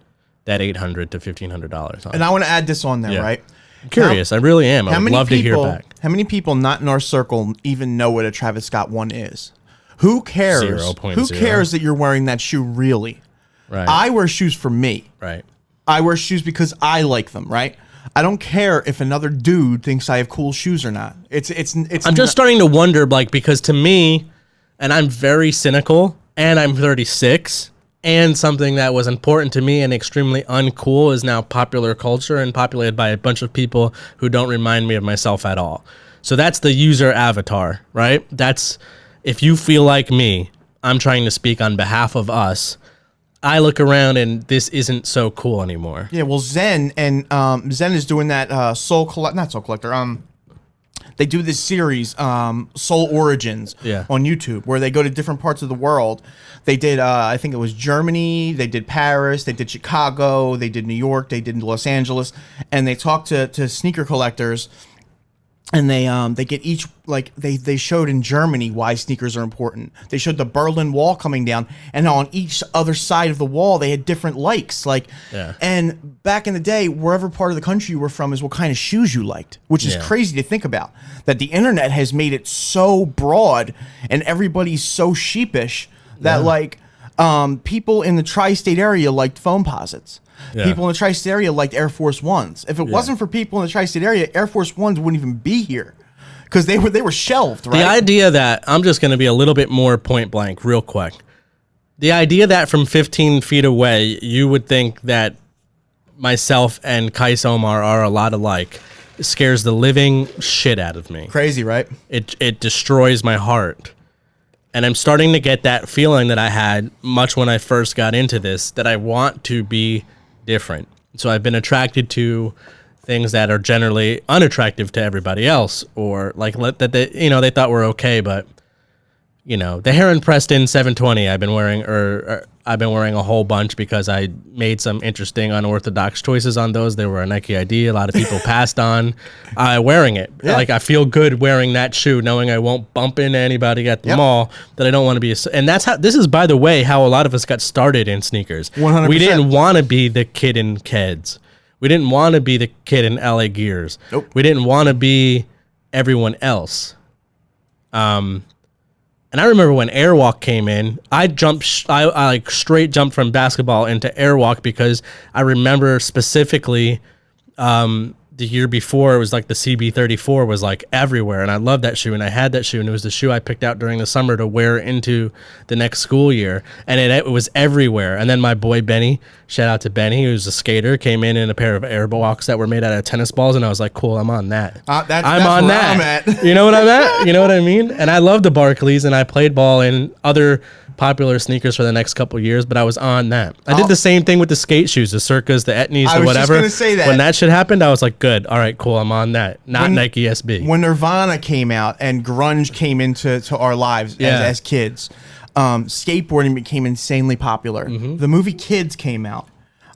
that $800 to $1,500 on? And I want to add this on there, right? I'm curious. I really am. I would love to hear back. How many people not in our circle even know what a Travis Scott 1 is? Who cares? 0.0. Who cares that you're wearing that shoe really? Right. I wear shoes for me. Right. I wear shoes because I like them, right? I don't care if another dude thinks I have cool shoes or not. I'm just starting to wonder, because to me, and I'm very cynical, and I'm 36, and something that was important to me and extremely uncool is now popular culture and populated by a bunch of people who don't remind me of myself at all. So that's the user avatar, right? That's, if you feel like me, I'm trying to speak on behalf of us. I look around and this isn't so cool anymore. Yeah, well, Zen is doing that not Soul Collector. They do this series, Soul Origins, on YouTube, where they go to different parts of the world. They did, I think it was Germany, they did Paris, they did Chicago, they did New York, they did Los Angeles, and they talked to sneaker collectors. And they get each, like, they showed in Germany why sneakers are important. They showed the Berlin Wall coming down, and on each other side of the wall, they had different likes. Like, and back in the day, wherever part of the country you were from is what kind of shoes you liked, which is crazy to think about. That the internet has made it so broad, and everybody's so sheepish that, like, people in the tri-state area liked Foamposites. People in the tri-state area liked Air Force Ones. If it wasn't for people in the tri-state area, Air Force Ones wouldn't even be here because they were shelved, right? The idea that, I'm just going to be a little bit more point blank real quick. The idea that from 15 feet away, you would think that myself and Kais Omar are a lot alike scares the living shit out of me. Crazy, right? It destroys my heart. And I'm starting to get that feeling that I had much when I first got into this, that I want to be different. So I've been attracted to things that are generally unattractive to everybody else, or like that they, they thought were okay, but the Heron Preston 720 I've been wearing, or I've been wearing a whole bunch because I made some interesting unorthodox choices on those. They were a Nike ID. A lot of people passed on wearing it. Yeah. Like, I feel good wearing that shoe, knowing I won't bump into anybody at the mall, that I don't want to be. And that's how, this is, by the way, how a lot of us got started in sneakers. 100%. We didn't want to be the kid in Keds. We didn't want to be the kid in LA Gears. Nope. We didn't want to be everyone else. And I remember when Airwalk came in, I like straight jumped from basketball into Airwalk because I remember specifically the year before, it was like the CB34 was like everywhere, and I loved that shoe, and I had that shoe, and it was the shoe I picked out during the summer to wear into the next school year, and it was everywhere. And then my boy Benny, shout out to Benny, who's a skater, came in a pair of Airwalks that were made out of tennis balls, and I was like, cool, I'm on that. That's on where that. I'm at. You know what I'm at? You know what I mean? And I love the Barclays, and I played ball in other popular sneakers for the next couple years, but I was on that. I did the same thing with the skate shoes, the Circas, the Etnies, the whatever. I was just going to say that. When that shit happened, I was like, good, all right, cool, I'm on that. Not Nike SB. When Nirvana came out and grunge came into our lives as kids, skateboarding became insanely popular. The movie Kids came out.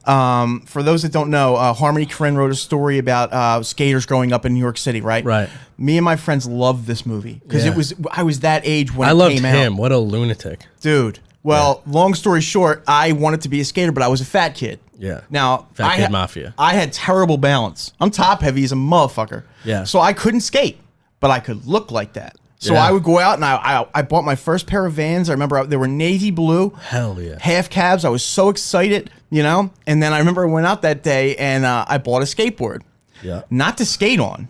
For those that don't know, Harmony Korine wrote a story about skaters growing up in New York City, right? Right. Me and my friends loved this movie because I was that age when I it loved came him. out. What a lunatic. Dude. Well, long story short, I wanted to be a skater, but I was a fat kid. Yeah. Now, Fat Kid Mafia. I had terrible balance. I'm top heavy as a motherfucker. Yeah. So I couldn't skate, but I could look like that. So I would go out and I bought my first pair of Vans. I remember they were navy blue. Hell yeah. Half cabs. I was so excited, And then I remember I went out that day and I bought a skateboard. Yeah. Not to skate on.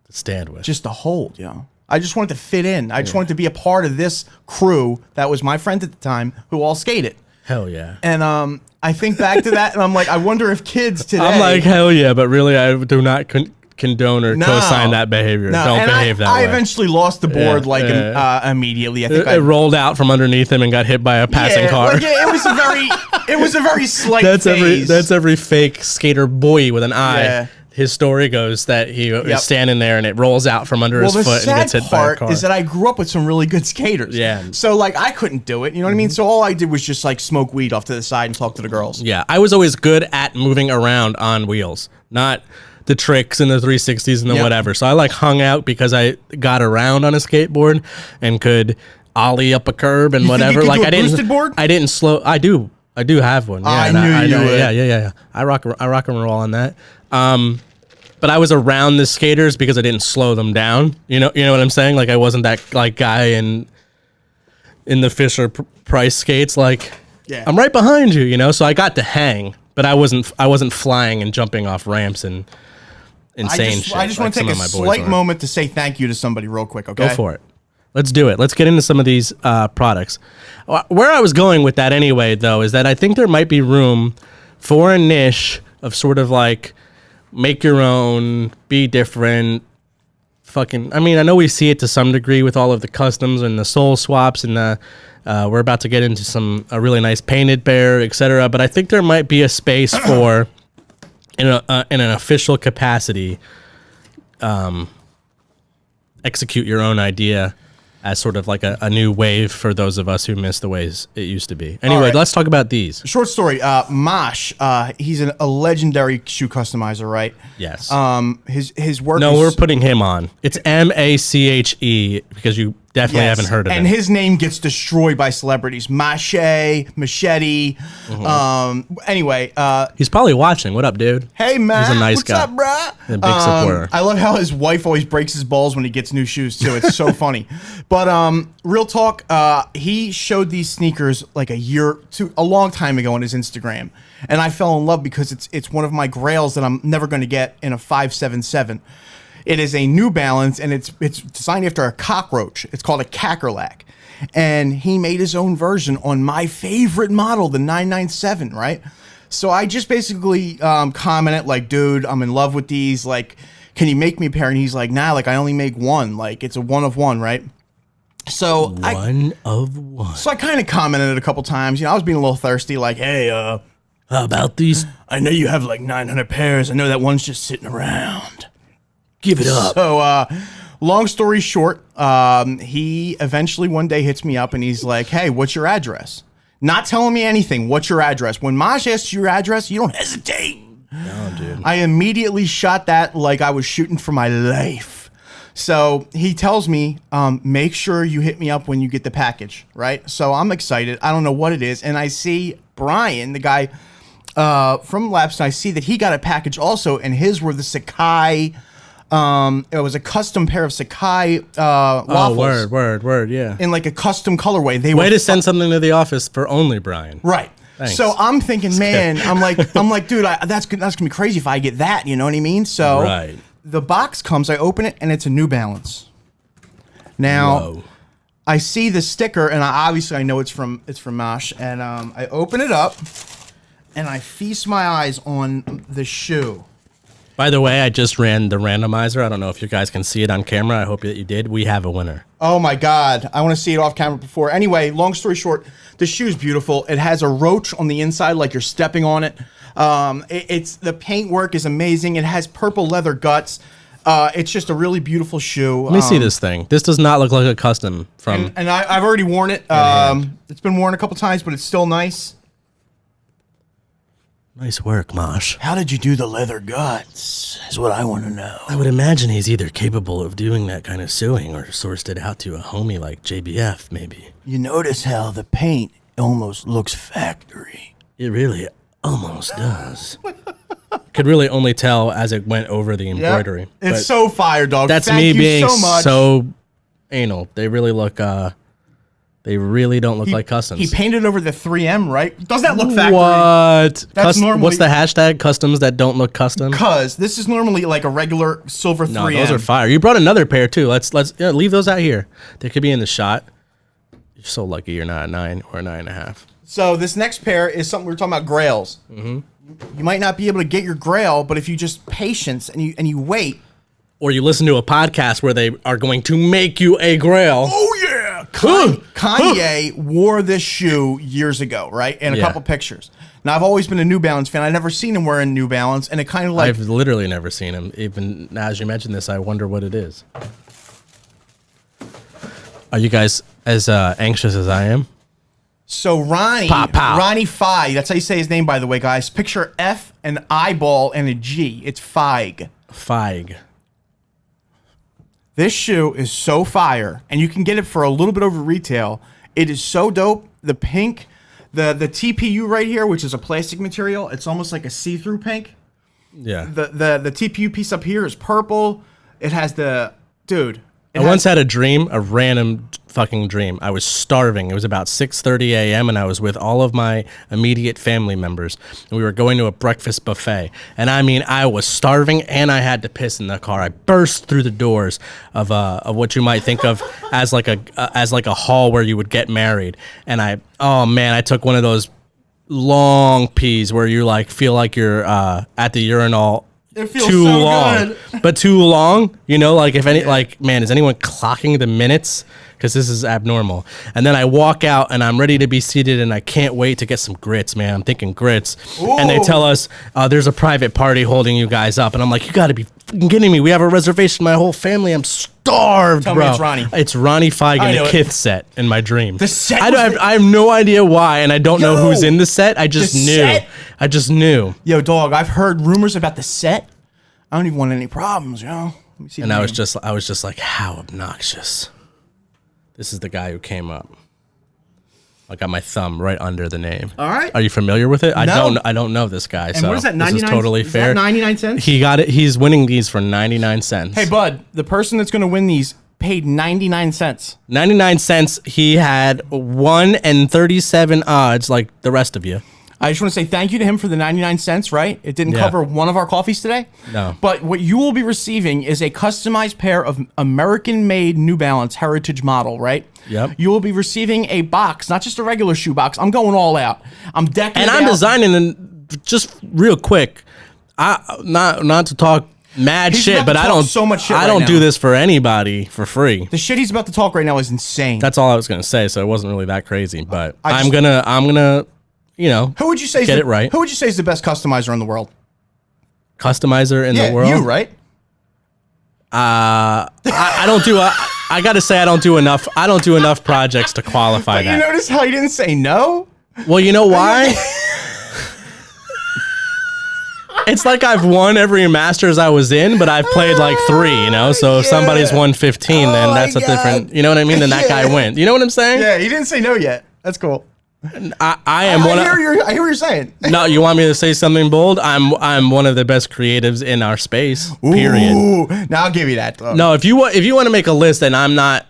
To stand with. Just to hold, I just wanted to fit in. I just wanted to be a part of this crew that was my friends at the time who all skated. Hell yeah. And I think back to that and I'm like, I wonder if kids today. I'm like, hell yeah, but really I do not condone or co-sign that behavior. No. Don't behave that way. I eventually lost the board immediately. I think it rolled out from underneath him and got hit by a passing car. It was a very slight phase. That's every fake skater boy with an eye. Yeah. His story goes that he was standing there and it rolls out from under his foot and gets hit by a car. The sad part is that I grew up with some really good skaters. Yeah. So like I couldn't do it. You know what I mean? So all I did was just like smoke weed off to the side and talk to the girls. Yeah. I was always good at moving around on wheels, not the tricks and the 360s and the whatever. So I like hung out because I got around on a skateboard and could ollie up a curb and whatever. Think you could like do a boosted board? I didn't slow. I do have one. Yeah, I knew you would. Yeah. I rock and roll on that. But I was around the skaters because I didn't slow them down. You know what I'm saying? Like I wasn't that like guy in the Fisher Price skates. Like I'm right behind you. So I got to hang, but I wasn't flying and jumping off ramps and insane shit. I just want to take a slight moment to say thank you to somebody real quick. Okay. Go for it. Let's do it. Let's get into some of these products. Where I was going with that anyway, though, is that I think there might be room for a niche of sort of like make your own, be different. I mean, I know we see it to some degree with all of the customs and the sole swaps, and we're about to get into a really nice painted pair, etc. But I think there might be a space for, in an official capacity, execute your own idea as sort of like a new wave for those of us who miss the ways it used to be. Anyway, right. Let's talk about these. Short story. Mosh, he's a legendary shoe customizer, right? Yes. His work. No, is, we're putting him on. It's Mache because you definitely haven't heard of him. And his name gets destroyed by celebrities. Machete. Anyway, he's probably watching. What up, dude? Hey, man. He's a nice What's guy. up, bruh? A big supporter. I love how his wife always breaks his balls when he gets new shoes too. It's so funny. But real talk, he showed these sneakers like a long time ago on his Instagram, and I fell in love because it's one of my grails that I'm never going to get in a 577. It is a New Balance, and it's designed after a cockroach. It's called a cackalack. And he made his own version on my favorite model, the 997, right? So I just basically commented like, dude, I'm in love with these. Like, can you make me a pair? And he's like, nah, like I only make one. Like it's a one of one, right? So one of one. So I kind of commented a couple times. You know, I was being a little thirsty, like, hey, how about these? I know you have like 900 pairs. I know that one's just sitting around. Give it up. So, long story short, he eventually one day hits me up and he's like, hey, what's your address? Not telling me anything. What's your address? When Maj asks your address, you don't hesitate. No, dude. I immediately shot that like I was shooting for my life. So he tells me, make sure you hit me up when you get the package, right? So I'm excited. I don't know what it is. And I see Brian, the guy from Lapston, I see that he got a package also, and his were the Sakai. It was a custom pair of Sakai waffles. Word, yeah. In like a custom colorway. Way to send something to the office for only Brian. Right. Thanks. So I'm thinking, man, I'm like, dude, that's gonna be crazy if I get that. You know what I mean? So right. The box comes, I open it, and it's a New Balance. Now, whoa. I see the sticker, and I know it's from Mosh, and I open it up, and I feast my eyes on the shoe. By the way, I just ran the randomizer. I don't know if you guys can see it on camera. I hope that you did. We have a winner. Oh my God. I want to see it off camera before. Anyway, long story short, the shoe's beautiful. It has a roach on the inside like you're stepping on it. It's the paint work is amazing. It has purple leather guts. It's just a really beautiful shoe. Let me see this thing. This does not look like a custom from... And I've already worn it. It's been worn a couple times, but it's still nice. Nice work, Mosh. How did you do the leather guts? Is what I want to know. I would imagine he's either capable of doing that kind of sewing or sourced it out to a homie like JBF, maybe. You notice how the paint almost looks factory. It really almost does. Could really only tell as it went over the embroidery. Yep. It's so fire, dog. That's Thank me you being so much. so anal. They really look... They really don't look like customs. He painted over the 3M, right? Doesn't that look factory? What? That's normally, what's the hashtag? Customs that don't look custom? Because this is normally like a regular silver 3M. No, those are fire. You brought another pair too. Let's leave those out here. They could be in the shot. You're so lucky you're not a 9 or a 9.5. So this next pair is something we were talking about, grails. Mm-hmm. You might not be able to get your grail, but if you just patience and you wait. Or you listen to a podcast where they are going to make you a grail. Oh, yeah. Kanye wore this shoe years ago, right? And a couple pictures. Now, I've always been a New Balance fan. I've never seen him wearing New Balance, and it kind of like... I've literally never seen him. Even as you mentioned this, I wonder what it is. Are you guys as anxious as I am? So Ronnie Feig, that's how you say his name, by the way, guys. Picture F, an eyeball, and a G. It's Feig. Feig. This shoe is so fire, and you can get it for a little bit over retail. It is so dope. The pink, the TPU right here, which is a plastic material, it's almost like a see-through pink. Yeah. The TPU piece up here is purple. It has the... Dude, I once had a dream, a random fucking dream. I was starving. It was about 6:30 a.m. and I was with all of my immediate family members. And we were going to a breakfast buffet. And I mean, I was starving and I had to piss in the car. I burst through the doors of what you might think of as like a hall where you would get married. And I took one of those long pees where you like feel like you're at the urinal. It feels too so long, good. but too long. You know, like if any, like man, is anyone clocking the minutes? Because this is abnormal. And then I walk out and I'm ready to be seated and I can't wait to get some grits, man. I'm thinking grits. Ooh. And they tell us there's a private party holding you guys up, and I'm like, you got to be fucking kidding me. We have a reservation. My whole family. I'm starved, Tell bro. me it's Ronnie. It's Ronnie Feig in a Kith set in my dream. The set. I have no idea why, and I don't know who's in the set. I just knew. Set? I just knew. Yo, dog. I've heard rumors about the set. I don't even want any problems, you know. Let me see. And I was just like, how obnoxious. This is the guy who came up. I got my thumb right under the name. All right. Are you familiar with it? No. I don't know this guy. And so what is that? 99. This is totally fair. That 99 cents. He got it. He's winning these for 99 cents. Hey, bud. The person that's going to win these paid 99 cents. 99 cents. He had 1 in 37 odds, like the rest of you. I just want to say thank you to him for the 99 cents, right? It didn't cover one of our coffees today. No. But what you will be receiving is a customized pair of American-made New Balance Heritage model, right? Yep. You will be receiving a box, not just a regular shoe box. I'm going all out. I'm decking it out. And I'm designing, and just real quick, not to talk mad He's shit, about but to I talk don't so much shit I right don't now. do this for anybody for free. The shit he's about to talk right now is insane. That's all I was gonna say, so it wasn't really that crazy. But I I'm gonna you know, who would you say get it right. Who would you say is the best customizer in the world? Customizer in the world. You, right? I don't do. I gotta say I don't do enough. I don't do enough projects to qualify But that. you notice how he didn't say no? Well, you know why? It's like I've won every Masters I was in, but I've played like 3, you know? So if somebody's won 15, then that's a different, you know what I mean? Then that guy wins. You know what I'm saying? Yeah, he didn't say no yet. That's cool. I am one of... I hear what you're saying. No, you want me to say something bold? I'm one of the best creatives in our space, period. Ooh, now I'll give you that. Though. No, if you want to make a list and I'm not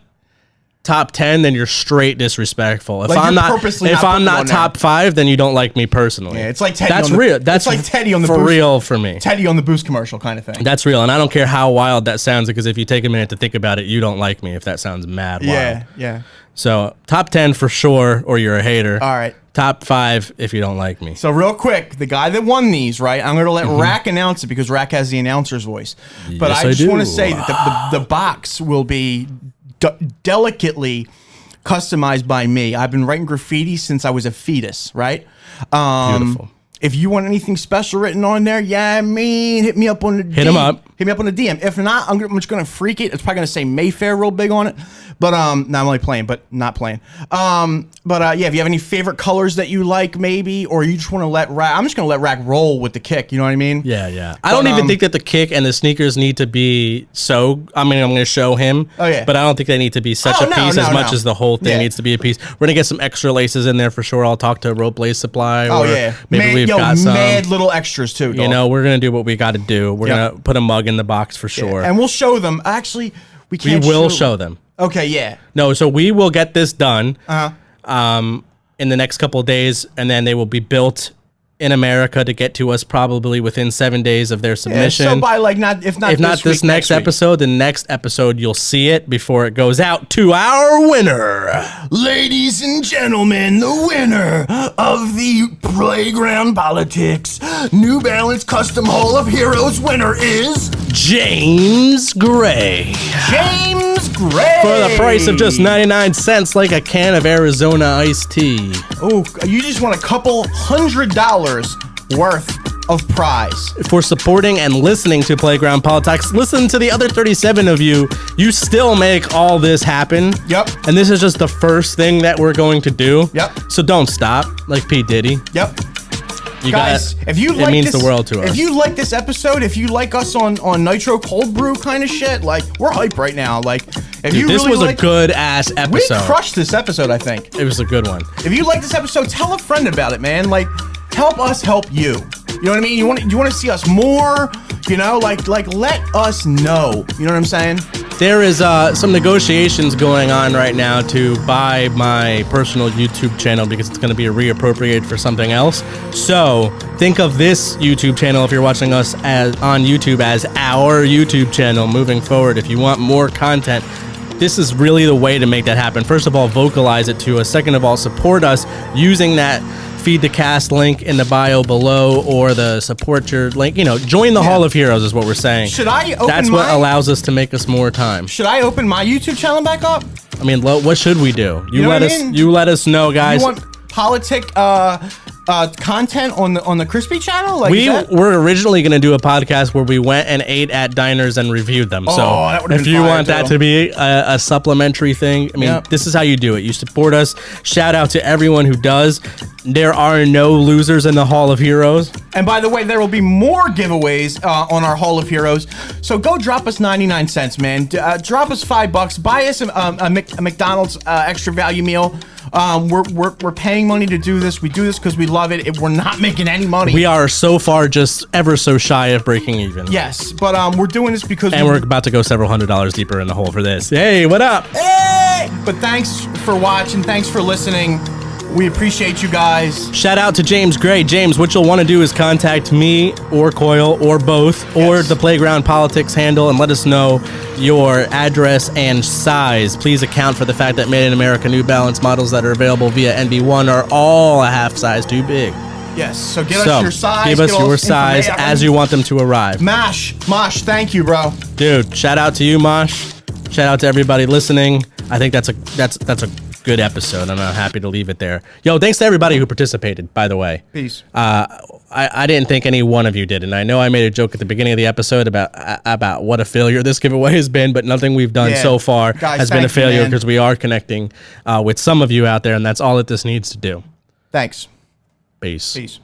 top 10, then you're straight disrespectful. If Like I'm you're not purposely if not I'm putting not on top 5, then you don't like me personally. Yeah, it's like Teddy. That's on the, real. That's it's like Teddy on the for Boost, real for me. Teddy on the Boost commercial kind of thing. That's real, and I don't care how wild that sounds, because if you take a minute to think about it, you don't like me if that sounds mad wild. Yeah. So top 10 for sure, or you're a hater. All right. Top 5 if you don't like me. So real quick, the guy that won these, right? I'm going to let Rack announce it because Rack has the announcer's voice. But Yes, I just do. want to say that the box will be delicately customized by me. I've been writing graffiti since I was a fetus, right? Beautiful. If you want anything special written on there, hit me up on the Hit him up. Hit me up on the DM. If not, I'm just gonna freak it. It's probably gonna say Mayfair real big on it. But no, I'm only playing, but not playing. If you have any favorite colors that you like, maybe, or you just want to let Rack, I'm just gonna let Rack roll with the kick. You know what I mean? Yeah. I don't even think that the kick and the sneakers need to be so. I mean, I'm going to show him. Oh, yeah. But I don't think they need to be such a piece as much as the whole thing needs to be a piece. We're going to get some extra laces in there for sure. I'll talk to Rope Lace Supply. Oh or yeah. Maybe we've got some. Mad little extras too. Dog. You know, we're going to do what we got to do. We're going to put a mug in the box for sure. And we'll show them. Actually, we We can't. will show them. Okay. Yeah. No, so we will get this done. Uh-huh. In the next couple of days, and then they will be built in America to get to us probably within 7 days of their submission. So by if not this next week. episode, the next episode you'll see it before it goes out to our winner. Ladies and gentlemen, the winner of the Playground Politics New Balance Custom Hall of Heroes winner is James Gray. James Gray. For the price of just 99 cents, like a can of Arizona iced tea. Oh, you just want a couple $100 worth of prize. For supporting and listening to Playground Politics. Listen to the other 37 of you. You still make all this happen. Yep. And this is just the first thing that we're going to do. Yep. So don't stop, like P. Diddy. Yep. You Guys, if you it like means this, the world to us. If you like this episode, if you like us on Nitro Cold Brew kind of shit, like we're hype right now. Like, if you this really was like, a good ass we episode. crushed this episode. I think It was a good one. if you like this episode, tell a friend about it, man. Like, help us help you. You know what I mean? You want to see us more? You know, like let us know. You know what I'm saying? There is some negotiations going on right now to buy my personal YouTube channel because it's going to be reappropriated for something else. So think of this YouTube channel, if you're watching us on YouTube, as our YouTube channel moving forward. If you want more content, this is really the way to make that happen. First of all, vocalize it to us. Second of all, support us using that Feed the Cast link in the bio below, or the support your link. You know, join the Hall of Heroes is what we're saying. Should I open That's what allows us to make us more time. Should I open my YouTube channel back up? I mean, what should we do? You know let us. You let us know, guys. You want politic content on the Crispy channel? Like, we were originally going to do a podcast where we went and ate at diners and reviewed them. So that would've if been you fire, want that too. to be a supplementary thing, I mean, this is how you do it. You support us. Shout out to everyone who does. There are no losers in the Hall of Heroes. And by the way, there will be more giveaways on our Hall of Heroes. So go drop us 99 cents, man. Drop us $5. Buy us a McDonald's extra value meal. We're paying money to do this. We do this because we love it. We're not making any money. We are so far just ever so shy of breaking even. Yes, but we're doing this because we're about to go several $100s deeper in the hole for this. Hey, what up? Hey! But thanks for watching. Thanks for listening. We appreciate you guys. Shout out to James Gray. James, what you'll want to do is contact me or Coyle or both, or the Playground Politics handle, and let us know your address and size. Please account for the fact that Made in America New Balance models that are available via NB1 are all a half size too big. Yes, so give us your size. Give us your size as you want them to arrive. Mosh, thank you, bro. Dude, shout out to you, Mosh. Shout out to everybody listening. I think that's a good episode, and I'm happy to leave it there. Yo, thanks to everybody who participated, by the way. Peace. I didn't think any one of you did, and I know I made a joke at the beginning of the episode about what a failure this giveaway has been, but nothing we've done so far has been a failure, because we are connecting with some of you out there, and that's all that this needs to do. Thanks. Peace. Peace.